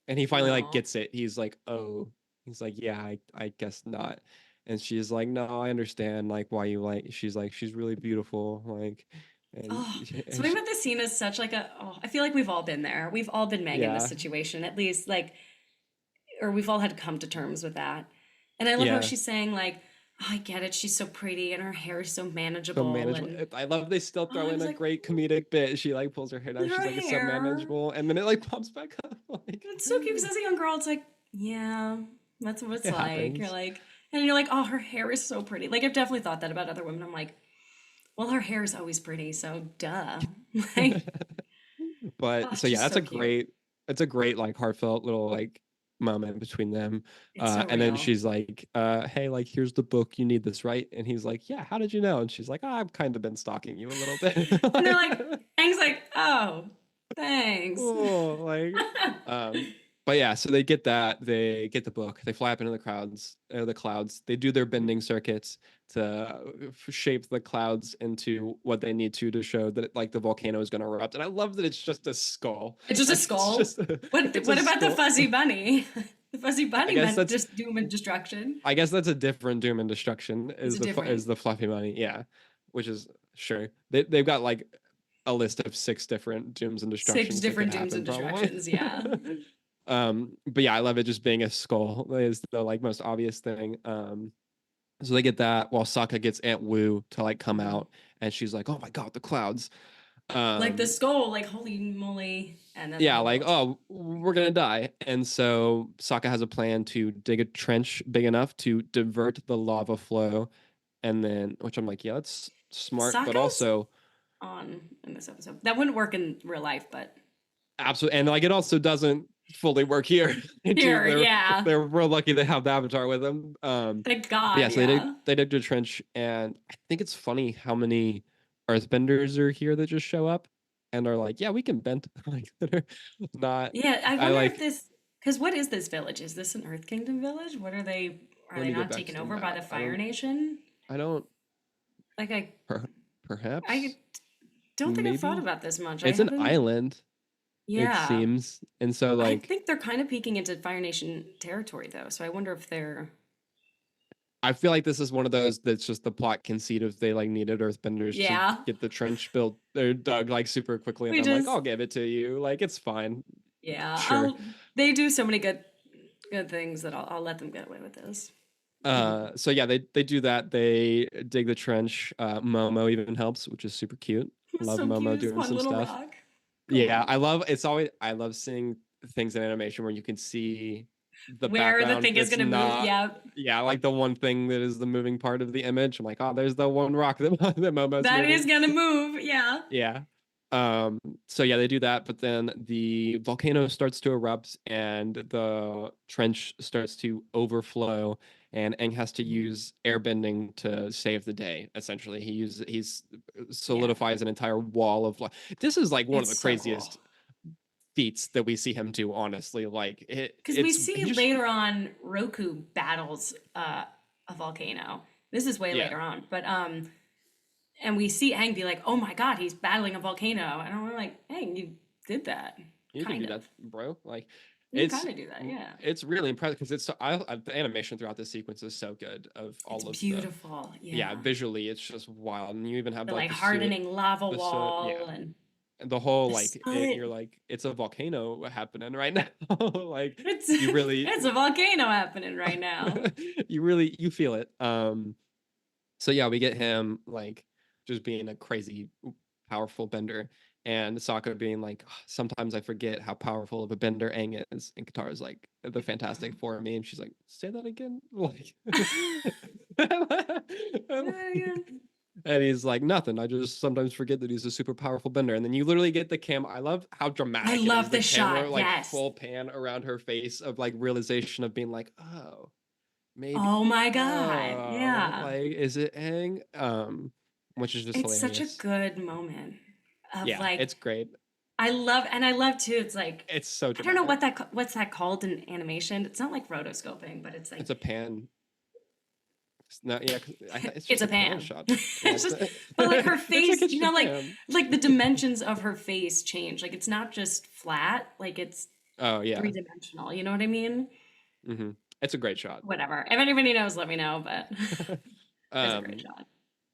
and he finally like no. gets it. He's like, oh, he's like, yeah, I guess not. And she's like, no, I understand like why you like, she's like, she's really beautiful, like, and, Oh, and something about this scene is such like a. Oh, I feel like we've all been there. We've all been Meg in this yeah, situation, at least like, or we've all had to come to terms with that. And I love how yeah. she's saying like, oh, I get it. She's so pretty, and her hair is so So manageable, manageable. and I love they still oh, throw I in was a like, great comedic bit. She like pulls her hair down. She's her like, it's so hair. manageable, and then it like pops back up. Like, It's so cute because as a young girl, it's like, yeah, that's what it's it like. You're happens. like, and you're like, oh, her hair is so pretty. Like I've definitely thought that about other women. I'm like, well, her hair is always pretty, so duh. Like, But oh, so yeah, she's that's so cute. it's a great like heartfelt little like moment between them. It's so And then real. she's like, hey, like here's the book, you need this, right? And he's like, yeah, how did you know? And she's like, oh, I've kind of been stalking you a little bit. And they're like, Like, Aang's like, oh, thanks. oh, like, but yeah, so they get that, they get the book, they fly up into the clouds, they do their bending circuits to shape the clouds into what they need to show that like the volcano is going to erupt. And I love that it's just a skull. It's just a Like it's skull. just a, What it's a what about the skull. fuzzy bunny? The fuzzy I bunny guess meant that's just doom and destruction. I guess that's a different Doom and Destruction, It's is a is different the fluffy money. Yeah, which is sure they've got like a list of 6 different Dooms and six Destructions that could different dooms happen and probably. destructions. Yeah. But yeah, I love it just being a skull is the like most obvious thing. So they get that while Sokka gets Aunt Wu to like come Mhm. out, and she's like, "Oh my god, the clouds!" Like the Um, skull, like holy moly, and then the yeah, like, holes. oh, we're gonna die. And so Sokka has a plan to dig a trench big enough to divert the lava flow. And then, which I'm like, yeah, that's smart, but Sokka's also on in this episode. That wouldn't work in real life, but absolutely, and like it also doesn't fully work here. Dude, here, yeah. they're real lucky they have the Avatar with them. Thank But yeah, God, so they did yeah. they did a trench, and I think it's funny how many Earthbenders are here that just show up and are like, yeah, we can bend. Like that are not. Yeah, I I wonder if like. this because what is this village? Is this an Earth Kingdom village? What are they? Are Let they me go not back taken to the over by the map. Fire Nation? I don't. Like Per, I perhaps don't think I've thought maybe about this much. I it's an haven't. island. It Yeah, seems, and so I like think they're kind of peeking into Fire Nation territory though. So I wonder if they're. I feel like this is one of those that's just the plot conceit of they like needed earthbenders to Yeah, get the trench built or dug like super quickly, and we I'm like, just. I'll give it to you. Like it's fine. Yeah, Sure. I'll. They do so many good things that I'll let them get away with this. So yeah, they do that. They dig the trench. Momo even helps, which is super cute. Love So Momo cute, this doing one some little stuff. rock. Come Yeah, on. I love seeing things in animation where you can see the Where the background thing is that's gonna move. not Yeah, yeah, like the one thing that is the moving part of the image. I'm like, oh, there's the one rock that, that Momo's that is moving. gonna move. Yeah. Yeah. Um, so yeah, they do that, but then the volcano starts to erupt and the trench starts to overflow, and Aang has to use airbending to save the day. Essentially, he's Yeah. solidifies an entire wall of like this is like one of It's the so cool. craziest feats that we see him do, honestly. Like Because we it's see he just later on Roku battles a volcano. This is way yeah, later on, but and we see Aang be like, "Oh my God, he's battling a volcano," and I'm like, "Aang, you did that, you can kind do of. that, bro. Like You can it's kind of do that, yeah. it's really impressive because it's so the animation throughout this sequence is so good of It's all of the beautiful, yeah, yeah. visually it's just wild, and you even have The like like hardening lava the soot, yeah, wall and and the whole the like it, sun. you're like it's a volcano happening right now. Like It's you really it's a volcano happening right now. you feel it. So yeah, we get him like just being a crazy powerful bender, and Sokka being like, "Ah, sometimes I forget how powerful of a bender Aang is," and Katara's like, "The Fantastic Four me," and she's like, "Say that again," like, Yeah. and he's like, "Nothing. I just sometimes forget that he's a super powerful bender." And then you literally get the cam. I love how I dramatic it is. love The this camera shot. like Yes. full pan around her face of like realization of being like, "Oh, maybe." Oh my God. Oh, Yeah. like is it Aang? Which is just It's such a hilarious. good moment of Yeah, like it's great. I love too. It's like It's so I don't know dramatic. what's that called in animation. It's not like rotoscoping, but it's like It's a pan. It's not yeah. It's it's just a a pan pan. shot. Yeah, It's just but like her it's like face, it's you know, Japan. like the dimensions of her face change. Like it's not just flat, like it's Oh yeah. three-dimensional. You know what I mean? hmm It's a great shot. Whatever. If anybody knows, let me know, but it's a great um. shot.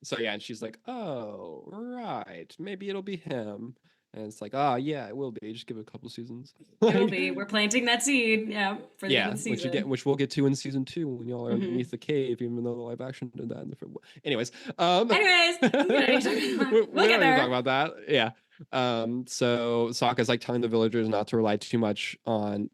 So yeah, and she's like, "Oh right, maybe it'll be him." And it's like, "Oh yeah, it will be. Just give it a couple seasons." It will Like, be. We're planting that seed, yeah, for the end of yeah, the season. which we'll get to in season 2 when y'all are Hmm. underneath the cave, even though the live action did that in the first. Anyways, Anyways, we don't need to talk about. we We'll get don't need to talk there. about that. Yeah. So Sokka's like telling the villagers not to rely too much on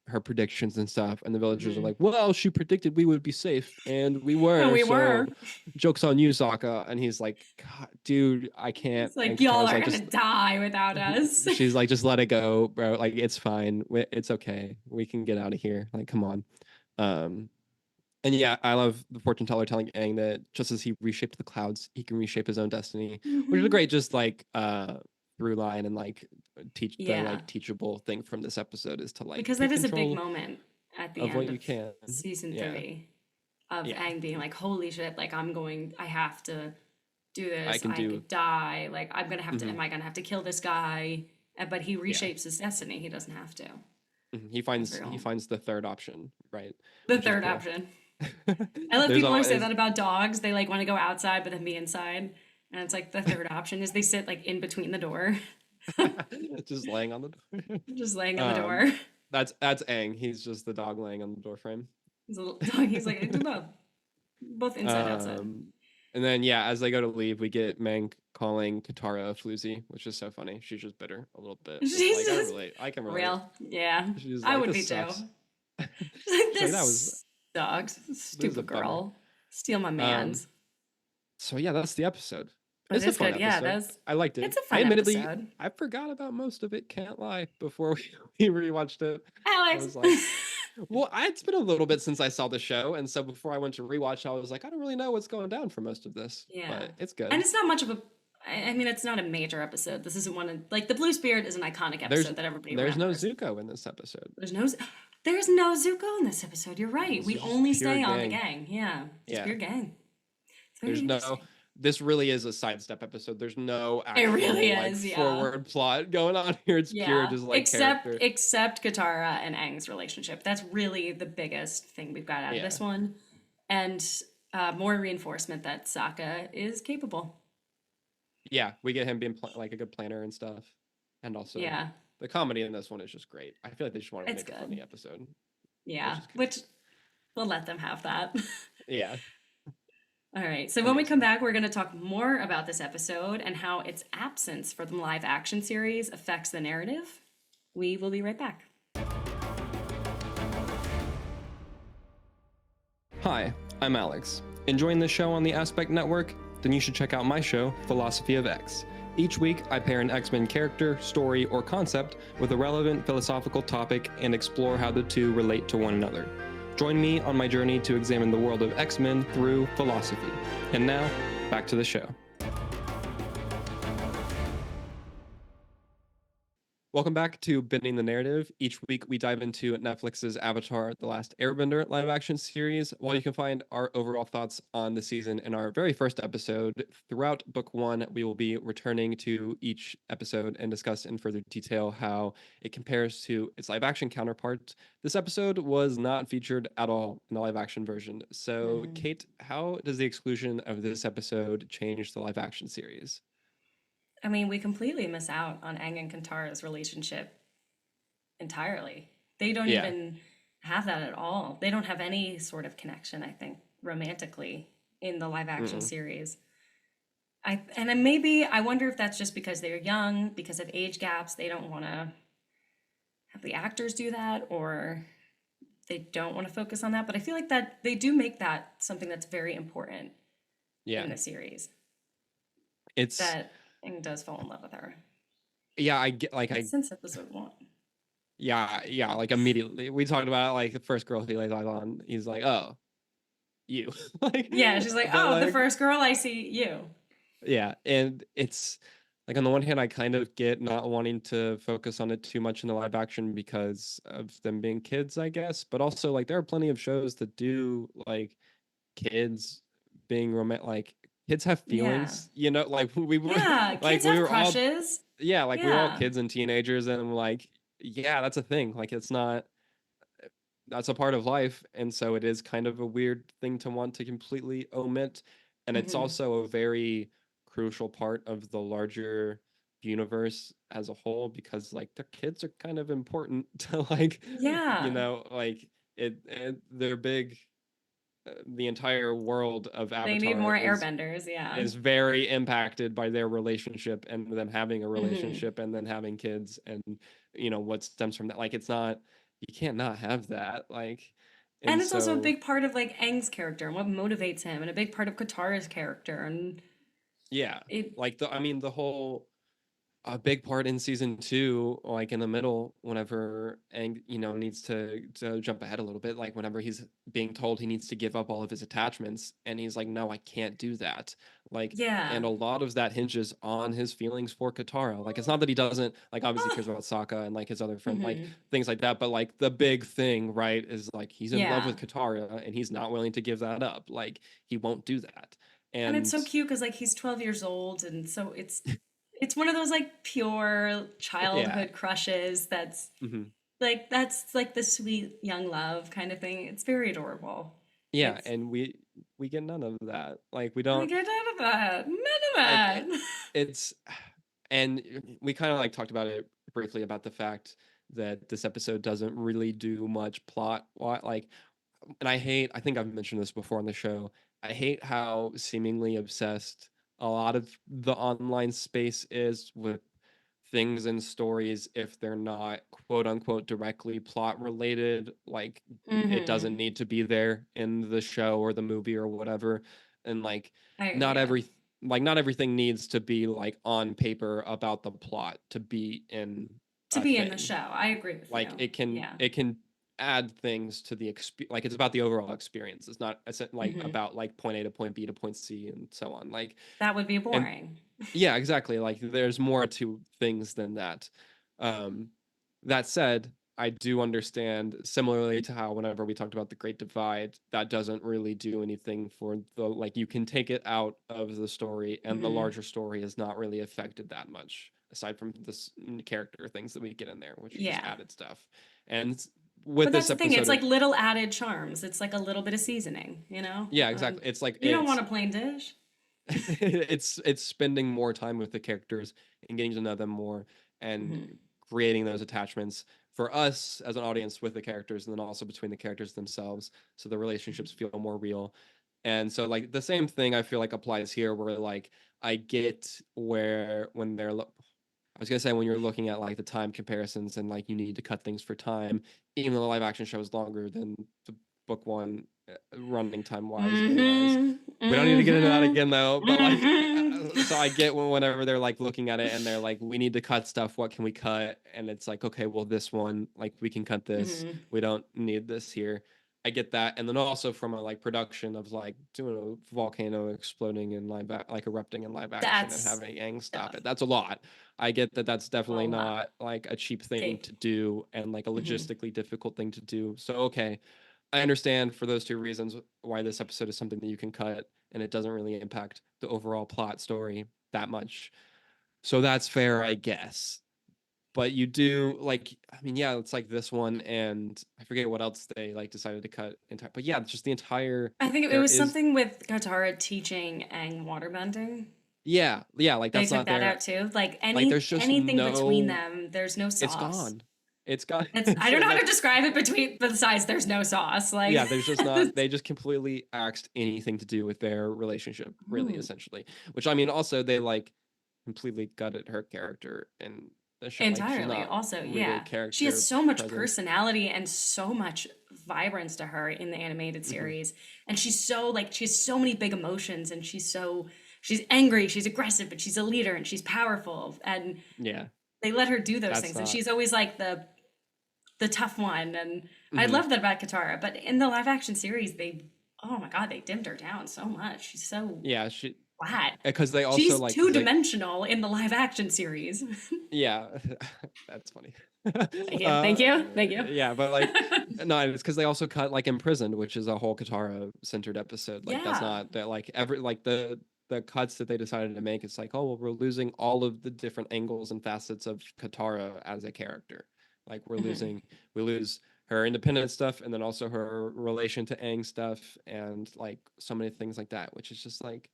her predictions and stuff, and the villagers are Hmm. like, "Well, she predicted we would be safe, and we And were. we were. So, jokes on you, Sokka." And he's like, "God, dude, I can't." It's And like y'all Katara's are like, gonna "Just." die without us. She's like, "Just let it go, bro. Like, it's fine. It's okay. We can get out of here. Like, come on." Um, and yeah, I love the fortune teller telling Aang that just as he reshaped the clouds, he can reshape his own destiny, which is a Hmm. great just like through line and like teach the Yeah, like teachable thing from this episode is to like because that take is a big control moment at the of what end you of can. season Yeah. 3 of Yeah. Aang being like, "Holy shit! Like I have to do I this. can I do could die. Like I'm gonna have to. mhm, Am I gonna have to kill this guy?" But he yeah. reshapes his destiny. He doesn't have to. He That's finds real. the third option, right? The Which is third cool. option. I love There's people who say always that about dogs. They like want to go outside but then be inside. And it's like the third option is they sit like in between the door, just laying on the door. just laying on the um door. that's Aang. He's just the dog laying on the door frame. He's a little dog. He's like, I do both inside, outside. Um And then yeah, as they go to leave, we get Mank calling Katara a floozy, which is so funny. She's just bitter a little bit. It's She's like I just relate. I can relate. real. Yeah, She's I like, would this be too. sucks. She's like, She's like, that was this sucks. this is a Stupid bummer. girl. Steal my Um, man's. so yeah, that's the episode. It It's a is fun good. Yeah, episode. that's I liked it. it's a I fun admittedly episode. I forgot about most of it, can't lie, before we rewatched it. I Alex. was like, well, it's been a little bit since I saw the show, and so before I went to rewatch, I was like, I don't really know what's going down for most of this, Yeah. but it's And good. it's not much of a I mean, it's not a major episode. This isn't one of like the Blue Spirit is an iconic There's episode that everybody there's no remembers. Zuko in this episode. There's no Zuko in this episode. You're right. This We is just only pure stay on the gang. gang. Yeah. Just Yeah. pure gang. It's very There's no. interesting. This really is a sidestep episode. There's no It actual really like is, yeah. forward plot going on here. It's pure Yeah. just like Except character. except Katara and Aang's relationship. That's really the biggest thing we've got out of Yeah. this one. And more reinforcement that Sokka is capable. Yeah, we get him being like a good planner and stuff, and also Yeah. the comedy in this one is just great. I feel like they just wanted to It's make a good. funny episode, Yeah. which is good. Which we'll let them have that. Yeah, All right. So when we come back, we're going to talk more about this episode and how its absence for the live action series affects the narrative. We will be right back. Hi, I'm Alex. Enjoying the show on the Aspect Network? Then you should check out my show, Philosophy of X. Each week, I pair an X-Men character, story, or concept with a relevant philosophical topic and explore how the two relate to one another. Join me on my journey to examine the world of X-Men through philosophy. And now, back to the show. Welcome back to Bending the Narrative. Each week we dive into Netflix's Avatar: The Last Airbender live action series. While you can find our overall thoughts on the season in our very first episode, throughout book one, we will be returning to each episode and discuss in further detail how it compares to its live action counterpart. This episode was not featured at all in the live action version. So, Kate, how does the exclusion of this episode change the live action series? I mean, we completely miss out on Aang and Katara's relationship entirely. They don't Yeah. even have that at all. They don't have any sort of connection, I think, romantically in the live action series. Maybe I wonder if that's just because they're young, because of age gaps, they don't want to have the actors do that, or they don't want to focus on that. But I feel like that they do make that something that's very important Yeah. in the series. It's That Aang does fall in love with her. yeah, I get like I Since episode one. yeah, like immediately. We talked about it, like the first girl he lays eyes on, he's like, "Oh, you." Like Yeah, she's like, but oh, the like first girl I see, you. yeah, and it's like on the one hand I kind of get not wanting to focus on it too much in the live action because of them being kids, I guess, but also like there are plenty of shows that do like kids being romantic, like kids have Yeah. feelings, you know, like we were Yeah, like kids we have were all crushes. yeah, like we were all Yeah. kids and teenagers and like yeah, that's a thing. Like it's not that's a part of life, and so it is kind of a weird thing to want to completely omit, and it's Hmm. also a very crucial part of the larger universe as a whole because like their kids are kind of important to like you Yeah. know like they're big. The entire world of They need Avatar more airbenders. Yeah. is very impacted by their relationship and them having a Hmm. relationship and then having kids and you know what stems from that. Like it's not you can't not have that. Like And and it's also a so big part of like Aang's character and what motivates him, and a big part of Katara's character. And yeah, it, like the I mean the whole a big part in season two, like in the middle, whenever Aang, you know, needs to jump ahead a little bit, like whenever he's being told he needs to give up all of his attachments, and he's like, "No, I can't do that." Like, yeah. and a lot of that hinges on his feelings for Katara. Like, it's not that he doesn't like obviously Ah. cares about Sokka and like his other friend, like Hmm. things like that, but like the big thing, right, is like he's in love Yeah. with Katara and he's not willing to give that up. Like, he won't do that. And it's And so cute because like he's 12 years old, and so it's one of those like pure yeah. childhood crushes that's Mhm. that's like the sweet young love kind of thing. It's very adorable. Yeah, It's and we get none of that. Like we we don't get out of that. None of like that. it's and we kind of like talked about it briefly about the fact that this episode doesn't really do much plot like and I think I've mentioned this before on the show. I hate how seemingly obsessed a lot of the online space is with things and stories if they're not quote unquote directly plot related. Like it doesn't Mm-hmm. need to be there in the show or the movie or whatever. And not Yeah. every not everything needs to be like on paper about the plot to be in To a be in the thing. show. I agree with Like you. it can Yeah. add things to the like it's about the overall experience. It's not like Hmm. about like point A to point B to point C and so on. Like That would be and boring. yeah, exactly. Like there's more to things than that. Um, that said, I do understand similarly to how whenever we talked about the Great Divide, that doesn't really do anything for the like you can take it out of the story and the Hmm. larger story is not really affected that much aside from this character things that we get in there, which are just Yeah. added stuff. And with But that's this the thing. episode It's of like little added charms. It's like a little bit of seasoning, you know? yeah, exactly. It's like You don't want a plain dish. it's spending more time with the characters and getting to know them more and Hmm. creating those attachments for us as an audience with the characters and then also between the characters themselves so the relationships feel more real. And so like the same thing I feel like applies here where like I get where when I was gonna say when you're looking at like the time comparisons and like you need to cut things for time, even though the live action show is longer than the book one running time wise was. Hmm. We don't need to get into that Hmm. again though, but like, Hmm. so I get whenever they're like looking at it and they're like, we need to cut stuff. What can we cut? And it's like, okay, well, this one, like, we can cut this. Hmm. We don't need this here. I get that, and then also from a like production of like doing a volcano exploding in like erupting in live action and That's having Aang stop tough. it. That's a lot. I get that that's A definitely lot. not like a cheap thing They. to do and like a Hmm. logistically difficult thing to do. So okay, I understand for those two reasons why this episode is something that you can cut and it doesn't really impact the overall plot story that much. So that's fair, I guess. But you do like, I mean, yeah, it's like this one, and I forget what else they like decided to cut entire. But yeah, it's just the entire. I think it There was is, something with Katara teaching Aang waterbending. yeah, like They that's took not that there. out too. Like Like there's just anything between no. them, there's no It's sauce. gone. It's gone. It's I don't know how to Like describe it between besides there's no sauce. Like yeah, there's just not. They just completely axed anything to do with their relationship, really, hmm, essentially. Which I mean, also they like completely gutted her character in the show. Like she's entirely. not Also, really yeah. She has character so much present. personality and so much vibrance to her in the animated Hmm. series. And she's so like she has so many big emotions and she's angry, she's aggressive, but she's a leader and she's powerful. And Yeah, they let her do those that's things. And not. she's always like the tough one. And I Hmm. love that about Katara. But in the live action series, they oh my god, they dimmed her down so much. She's so Yeah, she flat. because they also She's like two because they dimensional in the live action series. yeah, that's funny. Thank you. uh, Thank you. Thank you. yeah, but like no, it's because they also cut like imprisoned, which is a whole Katara centered episode. Like that's Yeah. not that like every like the cuts that they decided to make. It's like oh well, we're losing all of the different angles and facets of Katara as a character. Like Mhm. we lose her independent stuff and then also her relation to Aang stuff and like so many things like that, which is just like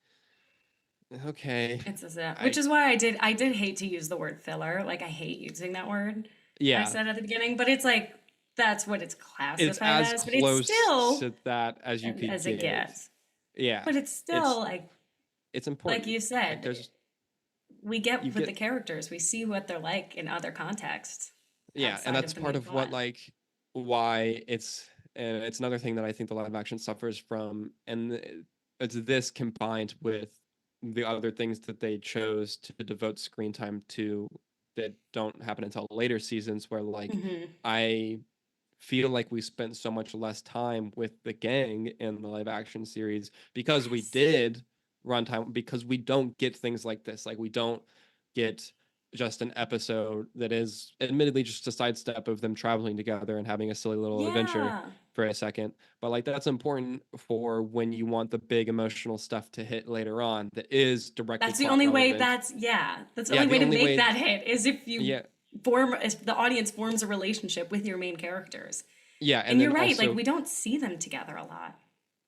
okay, It's as a, which I is why I did hate to use the word filler. Like I hate using that word. I yeah, said at the beginning, but it's like that's what it's it's classified as as. But it's close still to that as you could as it get. gets. Yeah, But it's still it's like important. you Like said, there's we you get with the get characters. We see what they're like in other contexts yeah, and outside that's of the part main of what plot. like why it's and it's another thing that I think the live action suffers from, and it's this combined with the other things that they chose to devote screen time to that don't happen until later seasons, where like Hmm. I feel like we spent so much less time with the gang in the live action series because we Yes. did runtime because we don't get things like this. Like we don't get just an episode that is admittedly just a sidestep of them traveling together and having a silly little adventure Yeah. for a second. But like that's important for when you want the big emotional stuff to hit later on that is directly That's the plot only way relevant. that's yeah. That's the Yeah, only the way to only make way that hit is if you yeah, form if the audience forms a relationship with your main characters. yeah, and And then you're right, like also we don't see them together a lot.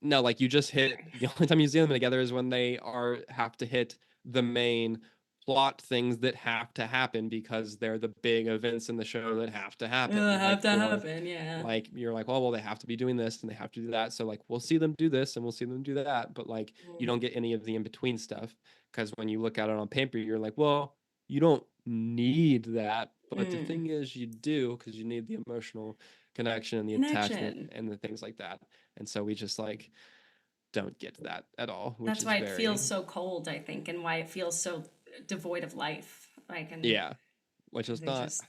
no, like you just hit Sorry. the only time you see them together is when they are have to hit the main plot things that have to happen because they're the big events in the show that have to happen. Have Like, to or happen, yeah. like you're like, oh well, they have to be doing this and they have to do that. So like we'll see them do this and we'll see them do that, but like you Mm. don't get any of the in between stuff because when you look at it on paper, you're like, well, you don't need that, but the Mm. thing is, you do because you need the emotional connection and the attachment Connection. and the things like that. And so we just like don't get that at all, which That's is why it feels very so cold, I think, and why it feels so devoid of life. Like, and yeah, which is they not. just,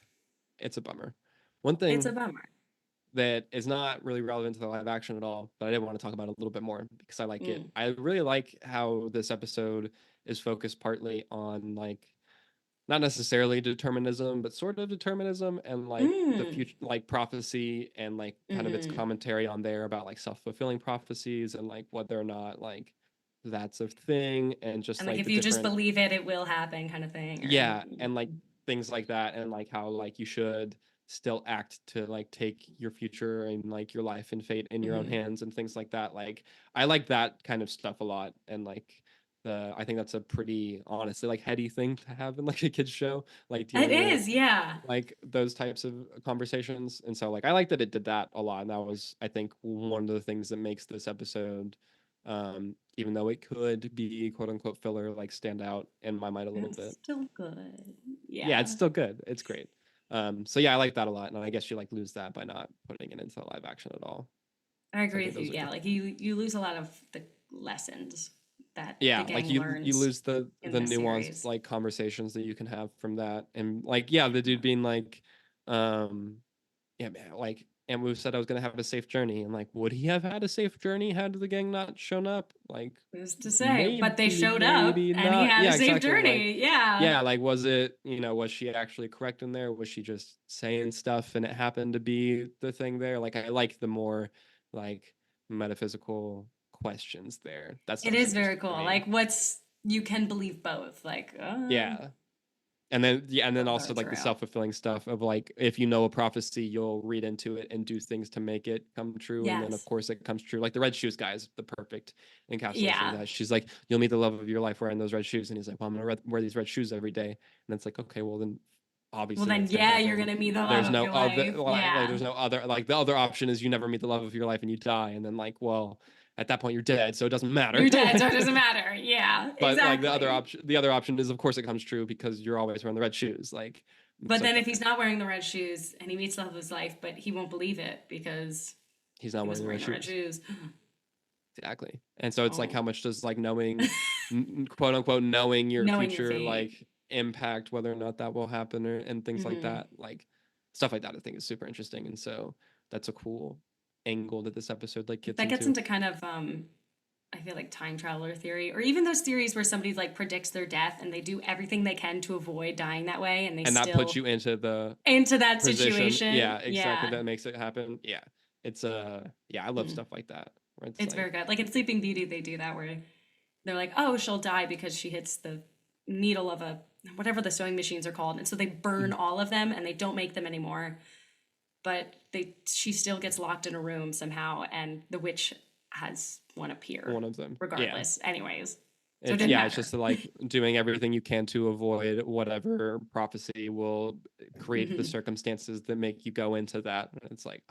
It's a bummer. One it's thing a bummer. that is not really relevant to the live action at all, but I did want to talk about it a little bit more because I like it. Mm. I really like how this episode is focused partly on like not necessarily determinism, but sort of determinism and like the Mm. future, like prophecy and like kind of its Mm-hmm. commentary on there about like self-fulfilling prophecies and like whether or not like that's a thing and just And like, like if the you just different believe it, it will happen, kind of thing. Or yeah, and like things like that, and like how like you should still act to like take your future and like your life and fate in your own mm-hmm. hands and things like that. Like I like that kind of stuff a lot, and like I think that's a pretty honestly like heady thing to have in like a kids show, like It dealing with is, yeah. like those types of conversations. And so like I like that it did that a lot, and that was I think one of the things that makes this episode even though it could be quote unquote filler, like stand out in my mind a little It's bit. still good. Yeah, it's Yeah. still good. It's great. So yeah, I like that a lot, and I guess you like lose that by not putting it into live action at all. I So I agree think with you. those are Yeah, just like you lose a lot of the lessons that the yeah, like gang you learns lose in the this nuanced series. like conversations that you can have from that, and like yeah, the dude Definitely. being like, um, yeah, man, like Amu said I was gonna have a safe journey, and like would he have had a safe journey had the gang not shown up? Like Who's to say? But they maybe, showed up maybe and he not. had a Yeah, safe exactly. Like journey. Yeah. yeah, like was it, was she actually correct in there? Was she just saying stuff and it happened to be the thing there? Like I like the more like metaphysical questions there. That It stuff's is very interesting to cool. me. Like what's you can believe both. Like, Yeah. And then yeah, and then both also are like the true. self-fulfilling stuff of like if you know a prophecy, you'll read into it and do things to make it come true. And then of Yes. course it comes true. Like the red shoes guy is the perfect encapsulation of Yeah. that. She's like, you'll meet the love of your life wearing those red shoes. And he's like, well, I'm gonna wear these red shoes every day. And it's like, okay, well then Well obviously then that's gonna yeah, you're happen. gonna meet the love There's of no your other life. like Yeah. there's no other like the other option is you never meet the love of your life and you die. And then like, well, at that point you're dead, so it doesn't matter. You're dead, so it doesn't matter. Yeah, But like exactly. the other option is of course it comes true because you're always wearing the red shoes. Like But it's then like if he's okay, not wearing the red shoes and he meets the love of his life, but he won't believe it because he's not he wearing wasn't the red wearing the red shoes. shoes. Exactly. And so it's like how Oh, much does like knowing quote unquote knowing your knowing your future fate. like impact whether or not that will happen or and things like Hmm. that. Like stuff like that I think is super interesting. And so that's a cool angle that this episode like gets That gets into. into kind of I feel like time traveler theory, or even those theories where somebody like predicts their death and they do everything they can to avoid dying that way, and they And that puts still you into the into that position. situation. Yeah, exactly. Yeah. That makes it happen. Yeah. It's yeah, I love Mm. stuff like that. Where it's It's like very good. Like in Sleeping Beauty, they do that where they're like, oh, she'll die because she hits the needle of a whatever the sewing machines are called, and so they burn Mhm. all of them and they don't make them anymore. But she still gets locked in a room somehow, and the witch has one appear One of them. Yeah. regardless. Anyways, so it It's didn't yeah, it's matter. just like doing everything you can to avoid whatever prophecy will create the Hmm. circumstances that make you go into that. And it's like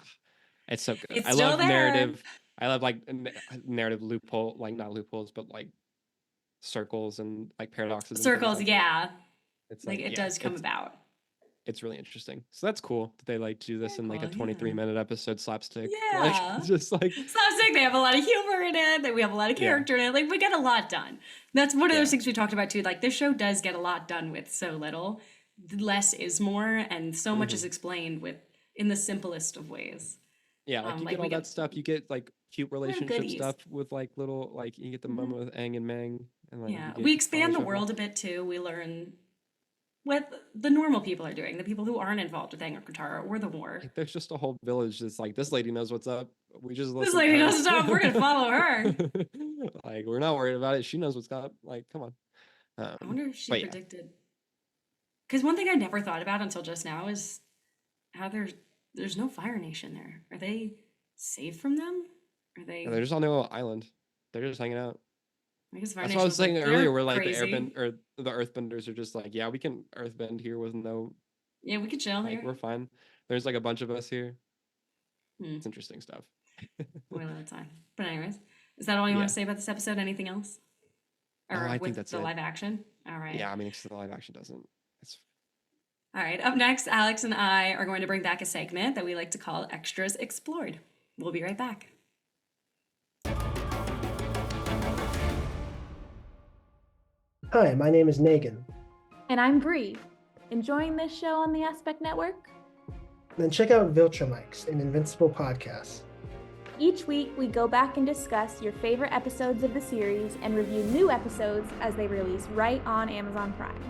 it's so good. It's I still love there. narrative. I love like narrative loophole, like not loopholes, but like circles and like paradoxes and things Circles, like that. yeah. It's Like like it yeah, does come about. it's really interesting. So that's cool that they like do this Very in like a cool, 23 yeah. minute episode slapstick. Like Yeah. just like Slapstick, they have a lot of humor in it. We have a lot of yeah, character in it. Like we get a lot done. That's one of those yeah. things we talked about too. Like this show does get a lot done with so little. Less is more, and so much is Hmm. explained with in the simplest of ways. Yeah, like you get Like we all that get stuff. You get like cute we have relationship goodies. stuff with like little like you get the Hmm. moment with Aang and Mang, and like Yeah, you get we expand college the level. world a bit too. We learn what the normal people are doing, the people who aren't involved with Aang or Katara or the war. Like there's just a whole village that's like this lady knows what's up. We just This listen to lady her. doesn't stop. We're gonna follow her. Like we're not worried about it. She knows what's up. Like come on. I wonder if she But yeah, predicted. Because one thing I never thought about until just now is how there's no Fire Nation there. Are they saved from them? Are they're they? just on their little island. They're just hanging out. I guess Fire That's what I Nation was was like, saying they're earlier, where like the crazy. airbend or the earthbenders are just like, yeah, we can earthbend here with no, Yeah, we could chill like, here. we're fine. There's like a bunch of us here. Hmm. It's interesting stuff. Well, that's fine. But anyways, is that all you want Yeah. to say about this episode? Anything else? I Or think with that's the it. live action? All right. Yeah, I mean, it's the live action doesn't. It's All right. Up next, Alex and I are going to bring back a segment that we like to call Extras Explored. We'll be right back. Hi, my name is Megan. And I'm Bree. Enjoying this show on the Aspect Network? Then check out Viltrumics, an Invincible podcast. Each week, we go back and discuss your favorite episodes of the series and review new episodes as they release right on Amazon Prime.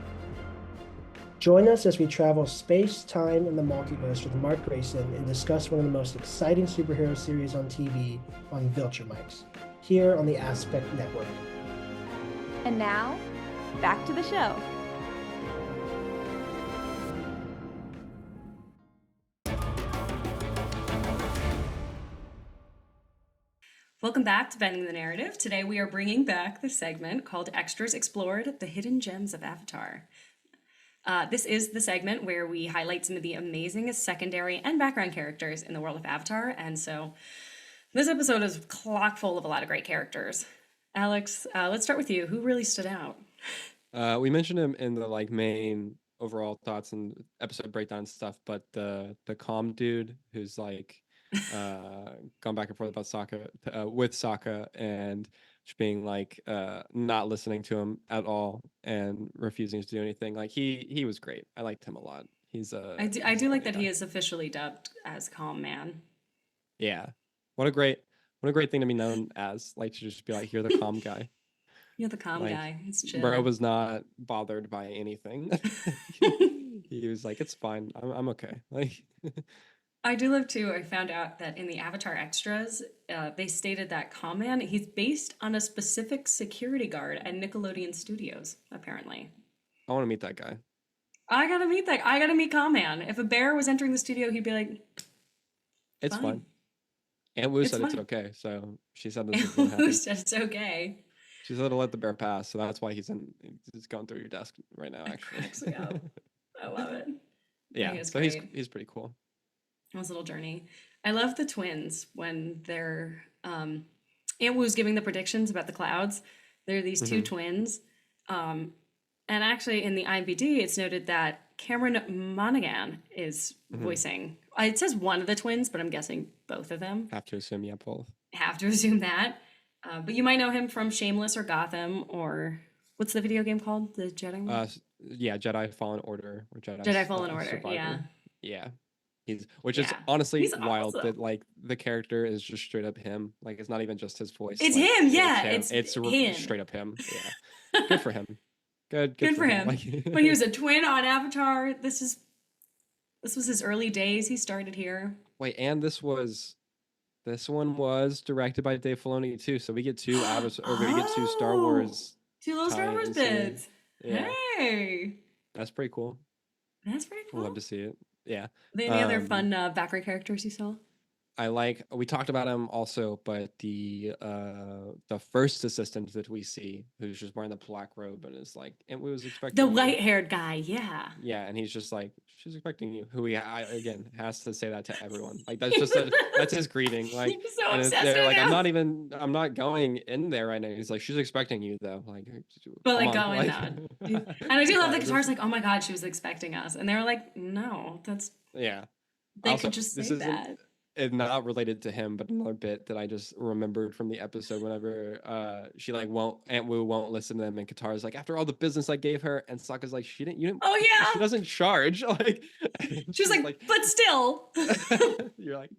Join us as we travel space, time, and the multiverse with Mark Grayson and discuss one of the most exciting superhero series on TV on Viltrumics, here on the Aspect Network. And now, back to the show. Welcome back to Bending the Narrative. Today we are bringing back the segment called Extras Explored, the Hidden Gems of Avatar. This is the segment where we highlight some of the amazing secondary and background characters in the world of Avatar, and so this episode is chock full of a lot of great characters. Alex, let's start with you. Who really stood out? we mentioned him in the like main overall thoughts and episode breakdown stuff, but the calm dude who's like gone back and forth about Sokka with Sokka and just being like not listening to him at all and refusing to do anything. Like he was great. I liked him a lot. I He's a do like funny that he guy. is officially dubbed as Calm Man. Yeah. What a great thing to be known as. Like to just be like, you're the calm guy. You're the calm Like guy. It's bro chill. was not bothered by anything. He was like, it's fine. I'm okay. Like I do love too. I found out that in the Avatar extras, they stated that Calm Man, he's based on a specific security guard at Nickelodeon Studios, apparently. I want to meet that guy. I gotta meet that. I gotta meet Calm Man. If a bear was entering the studio, he'd be like, It's fine. fine. Aunt Wu It's said it's fine. okay, so she said this And is gonna Who happen. said it's okay? She said to let the bear pass, so that's why he's going through your desk right now, It actually. cracks me up. I love it. I Yeah, think it's so great. he's pretty cool. His little journey. I love the twins when they're Aunt Wu's giving the predictions about the clouds. There are these two Mhm. twins. And actually in the IMBD it's noted that Cameron Monaghan is Mhm. voicing. It says one of the twins, but I'm guessing both of them. Have to assume, yeah, both. Have to assume that. But you might know him from Shameless or Gotham or what's the video game called? The Jedi one? Yeah, Jedi Fallen Order or Jedi Fallen Order. Survivor. Yeah. Yeah, which is Yeah. honestly He's wild that awesome. like the character is just straight up him. Like it's not even just his voice. It's like, him, yeah. him. It's It's him. straight up him. Yeah, good for him. Good for him. Like, But he was a twin on Avatar. This was his early days. He started here. wait, and this one was directed by Dave Filoni too. So we get two we get two Star Wars Two little Star Wars tie-ins here. bits. Yeah, Hey, that's pretty cool. that's pretty cool. Love to see it. Yeah. Any other fun background characters you saw? We talked about him also, but the first assistant that we see, who's just wearing the black robe and is like, and we was expecting The you." white-haired guy, yeah. Yeah, and he's just like, she's expecting you. Who again has to say that to everyone. Like that's just that's his greeting. Like, He's so and obsessed they're with like, him. I'm not going in there right now. He's like, she's expecting you though. Like, But come like on, going down. And I do love the this- guitar's like, oh my god, she was expecting us. And they were like, no, that's Yeah. they Also, could just this say isn't that. not related to him, but another bit that I just remembered from the episode whenever she like Aunt Wu won't listen to them and Katara's like, after all the business I gave her, and Sokka's like, you didn't Oh she yeah. doesn't charge. Like She was like, but still. you're like,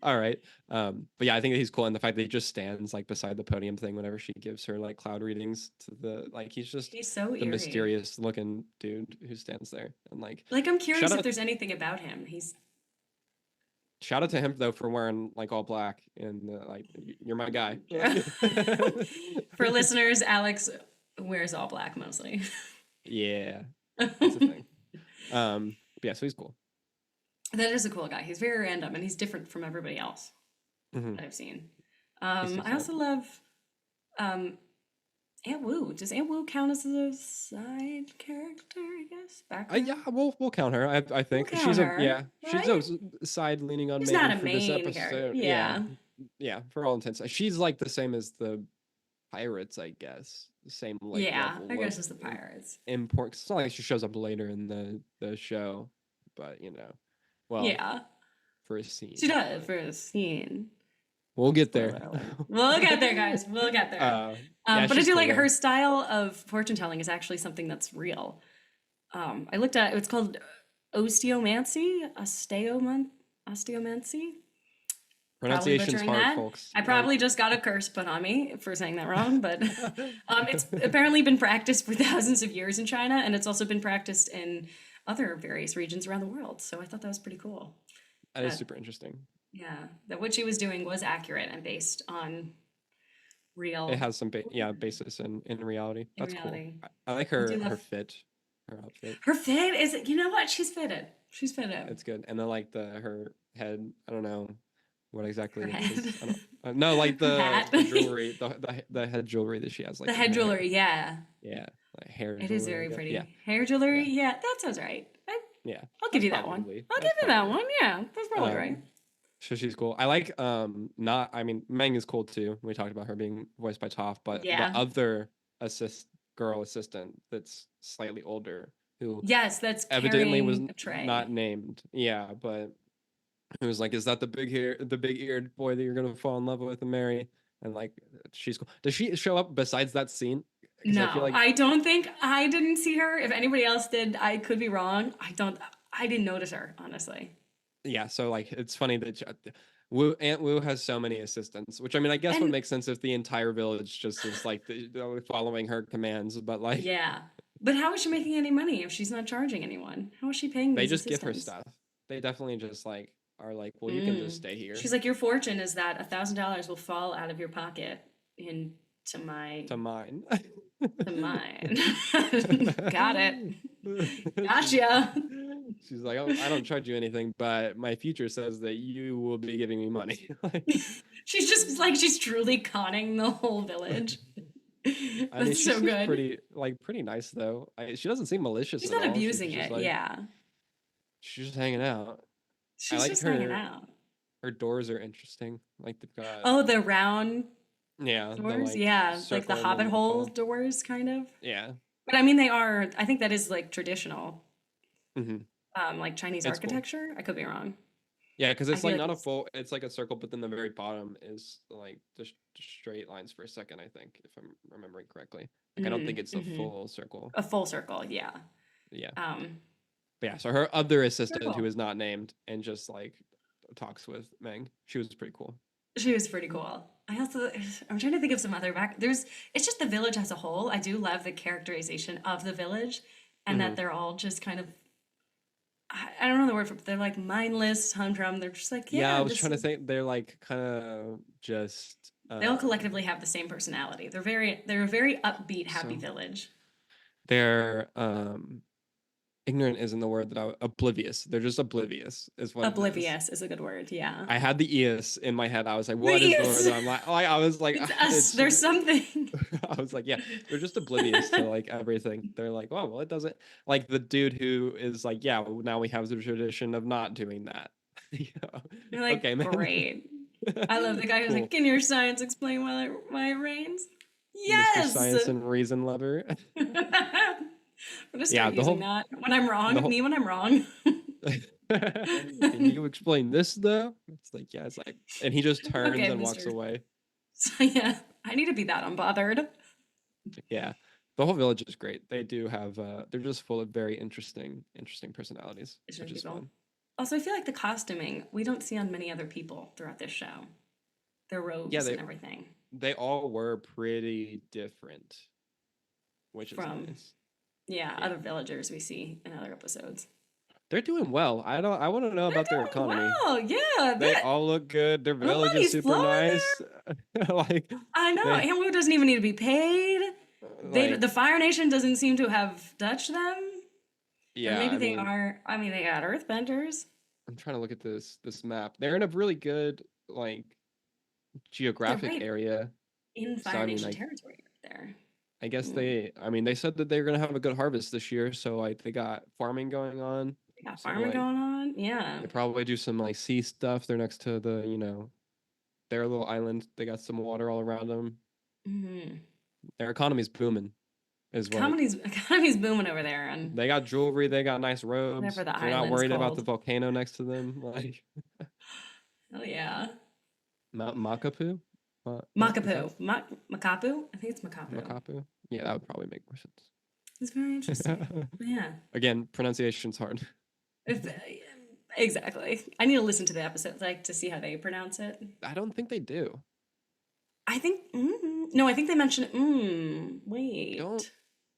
all right. But yeah, I think that he's cool, and the fact that he just stands like beside the podium thing whenever she gives her like cloud readings to the like he's just He's so the eerie. mysterious looking dude who stands there and like Like I'm curious Shout if out- there's anything about him. shout out to him though for wearing like all black and like you're my guy. For listeners, Alex wears all black mostly. Yeah, that's the thing. But yeah, so he's cool. That is a cool guy. He's very random and he's different from everybody else Mhm. that I've seen. sticks I also love Aunt Wu. Does Aunt Wu count as a side character, I guess? Background? Yeah, we'll count her. I We'll think count her, she's a right? side leaning on She's not main a for this main character. episode. Yeah, Yeah. yeah. For all intents, she's like the same as the pirates, I guess. The same like Yeah, I level guess of it's the pirates. import. 'Cause it's not like she shows up later in the show, but well, Yeah, for a scene. she does But for a scene. we'll get there. Spoiler alert. We'll get there, guys. We'll get there. Yeah, But I she's do cool, like though. her style of fortune telling is actually something that's real. I looked at it's called osteomancy, osteomancy. Probably Pronunciation's butchering hard, that. folks. I probably just got a curse put on me for saying that wrong, but it's apparently been practiced for thousands of years in China, and it's also been practiced in other various regions around the world. So I thought that was pretty cool. That is super interesting. Yeah, that what she was doing was accurate and based on real. It has some basis in reality. In That's reality. cool. I like I her do love- her fit, her outfit. Her fit is, you know what? She's fitted. She's fitted. It's good. And then like her head, I don't know what exactly Her it is. head. I don't, no, like Hat. the jewelry, the head jewelry that she has, like The in head her hair. jewelry, yeah. Yeah, like hair. It jewelry, is I very guess. pretty. Yeah, Hair jewelry, yeah, that sounds right. yeah. I'll give you That's that one. probably- I'll that's give you that probably one. Yeah, that's probably Um, right. So she's cool. I like not I mean Meng is cool too. We talked about her being voiced by Toph, but Yeah. the other girl assistant that's slightly older who Yes, that's evidently was carrying a tray. not named. Yeah, but who was like, is that the big eared boy that you're gonna fall in love with and marry? And like she's cool. Does she show up besides that scene? 'Cause No, I feel like I don't think I didn't see her. If anybody else did, I could be wrong. I didn't notice her, honestly. yeah, so like it's funny that Aunt Wu has so many assistants, which I mean I guess would And- make sense if the entire village just is like following her commands, but like Yeah. But how is she making any money if she's not charging anyone? How is she paying they these just give her assistants? stuff. They definitely just like are like, well, you can just stay here. She's like, your fortune is that $1,000 will fall out of your pocket into my to mine. to mine. Got it. Gotcha. She's like, oh, I don't charge you anything, but my future says that you will be giving me money. She's just like she's truly conning the whole village. I mean, That's she so seems good. pretty nice though. She doesn't seem malicious. She's at not all. abusing just it. like- Yeah. she's just hanging out. She's like just hanging her- out. Her doors are interesting. Like they've got Oh, the round yeah, the, doors? like, Yeah. Like circle the and hobbit then the hole ball. doors, kind of. Yeah. But I mean, I think that is like traditional, hmm like Chinese It's cool. architecture. I could be wrong. Yeah, because I it's feel like like not a it's- full. It's like a circle, but then the very bottom is like just straight lines for a second. I think, if I'm remembering correctly. Like I don't think it's a mhm. full circle. A full circle, yeah. Yeah. Um, But yeah. So her other assistant, cool. who is not named, and just like talks with Meng. She was pretty cool. she was pretty cool. I'm trying to think of some other it's just the village as a whole. I do love the characterization of the village and that they're all just kind of, I don't know the word for it, but they're like mindless, humdrum. They're just like, Yeah, I was this trying to is- think. They're like kind of just. They all collectively have the same personality. They're a very upbeat, happy So- village. They're ignorant isn't the word that oblivious. They're just oblivious is what it is. Oblivious is a good word, yeah. I had the eas in my head. I was like, what is the Eas. word that I'm like I was like It's us. it's- There's something. I was like, yeah, they're just oblivious to like everything. They're like, oh well, it doesn't like the dude who is like, yeah, well, now we have the tradition of not doing that. You know? You're like, okay, man. great. I love the guy who's Cool. like, can your science explain why it rains? Mr. Yes. Science and Reason Lover. I'm gonna Yeah, start the using whole- that when I'm wrong. the whole- Me when I'm wrong. Can you explain this though? It's like, yeah, it's like, and he just turns Okay, and walks Mr. away. So yeah, I need to be that unbothered. Yeah, the whole village is great. They do have, they're just full of very interesting personalities, Interesting which is people. fun. Also, I feel like the costuming we don't see on many other people throughout this show. Their robes Yeah, and everything. They all were pretty different, which is From- nice. Yeah, Yeah. other villagers we see in other episodes. They're doing well. I want to know about their economy. Wow, yeah. They that- all look good. Their village money's is super flowing nice. Like, I know. they- Aunt Wu doesn't even need to be paid. like, The Fire Nation doesn't seem to have touched them. yeah. Or maybe I they mean, are. I mean, they got earthbenders. I'm trying to look at this map. They're in a really good like geographic right. area. In So, Fire I mean, Nation like- territory right there. I guess Mm, they said that they're gonna have a good harvest this year, so like they got farming going on. they got So farming like going on. Yeah. they probably do some like sea stuff. They're next to the, their little island. They got some water all around them. Hmm. Their economy's booming, is what Economy's booming over there, and they got jewelry. They got nice whatever robes. the They're not island's worried about the called. volcano next to them, like Oh yeah. Mount Makapu. Is that Makapu. Makapu? I think it's Makapu. Makapu? Yeah, that would probably make more It's very interesting. sense. Yeah. Again, pronunciation's hard. If, exactly. I need to listen to the episodes like to see how they pronounce it. I don't think they do. I think no, I think they mentioned I don't. wait.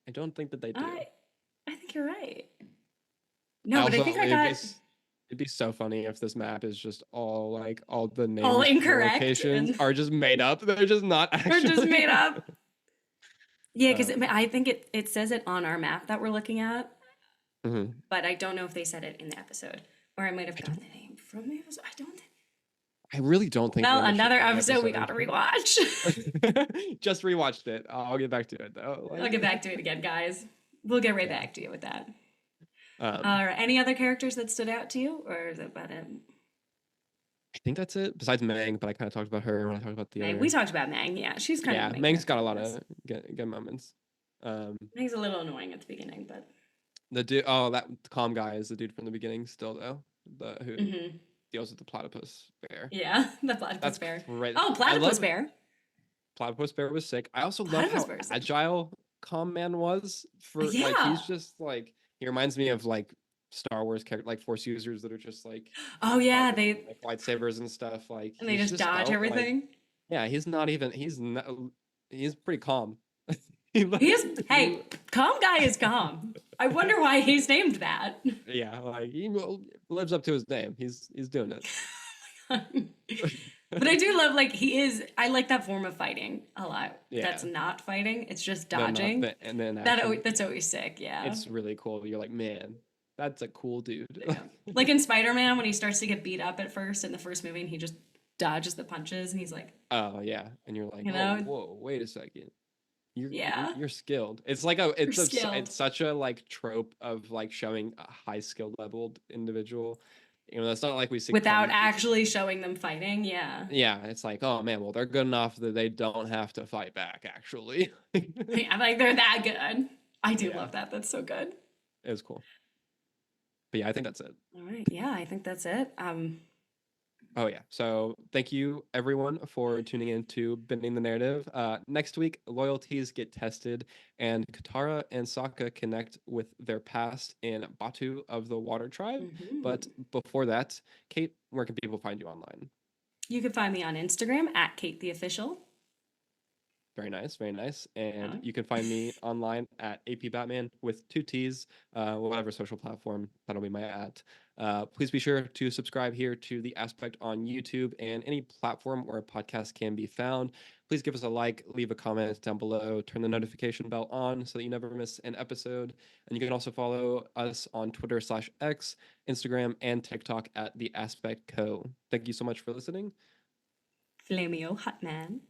I don't think that they do. I think you're right. No, but I think I got It'd be so funny if this map is just all the names all for incorrect locations and are just made up. They're just not they're actually. just made up. Yeah, because Um, I think it says it on our map that we're looking at, mhm. but I don't know if they said it in the episode, or I might have I gotten don't. the name from the episode. I don't think. I really don't think. Well, they mentioned another it in the episode we got to rewatch. Just rewatched it. I'll get back to it though. I'll get back to it again, guys. We'll get right Yeah. back to you with that. Um, All right. Any other characters that stood out to you, or is that about it? I think that's it. Besides Mang, but I kind of talked about her when I talked about the Mang. other. We talked about Mang. Yeah, she's kind Yeah, of the main Mang's got a character lot in this. of good moments. Mang's a little annoying at the beginning, but The dude, oh, that calm guy is the dude from the beginning still though. The who deals with the platypus bear. yeah, the platypus That's bear. great. Oh, I platypus love bear. Platypus bear was sick. I also love Platypus how bear is sick. agile Calm Man was for like Yeah. he's just like he reminds me of like Star Wars character like Force users that are just like Oh yeah, with, like lightsabers and stuff. Like they he's just dodge out, like, everything. yeah, he's pretty calm. He is. Hey, calm guy is calm. I wonder why he's named that. Yeah, like he lives up to his name. He's doing it. But I do love like he is. I like that form of fighting a lot. Yeah. That's not fighting. It's just Then not dodging. and then That's always sick. Yeah. it's really cool. You're like, man, that's a cool dude. Yeah. Like in Spider-Man when he starts to get beat up at first in the first movie and he just dodges the punches and he's like, Oh yeah, and you're like, You oh, know? whoa, wait a second. Yeah. You're skilled. It's like skilled. it's such a like trope of like showing a high skill leveled individual. That's not like we see without comic- actually showing them fighting. Yeah. Yeah, it's like, oh man, well they're good enough that they don't have to fight back. Actually, I'm like they're that good. I do Yeah. love that. That's so good. it was cool. But yeah, I think that's it. All right. Yeah, I think that's it. Oh yeah. So thank you everyone for tuning in to Bending the Narrative. Next week, loyalties get tested, and Katara and Sokka connect with their past in Batu of the Water Tribe. mhm. But before that, Kate, where can people find you online? You can find me on Instagram at Kate the Official. Very nice, very nice. And Yeah. you can find me online at AP Batman with 2 T's, whatever social platform that'll be my at. Please be sure to subscribe here to The Aspect on YouTube and any platform where a podcast can be found. Please give us a like, leave a comment down below, turn the notification bell on so that you never miss an episode. And you can also follow us on Twitter/X, Instagram, and TikTok at The Aspect Co. Thank you so much for listening. Flamio Hotman.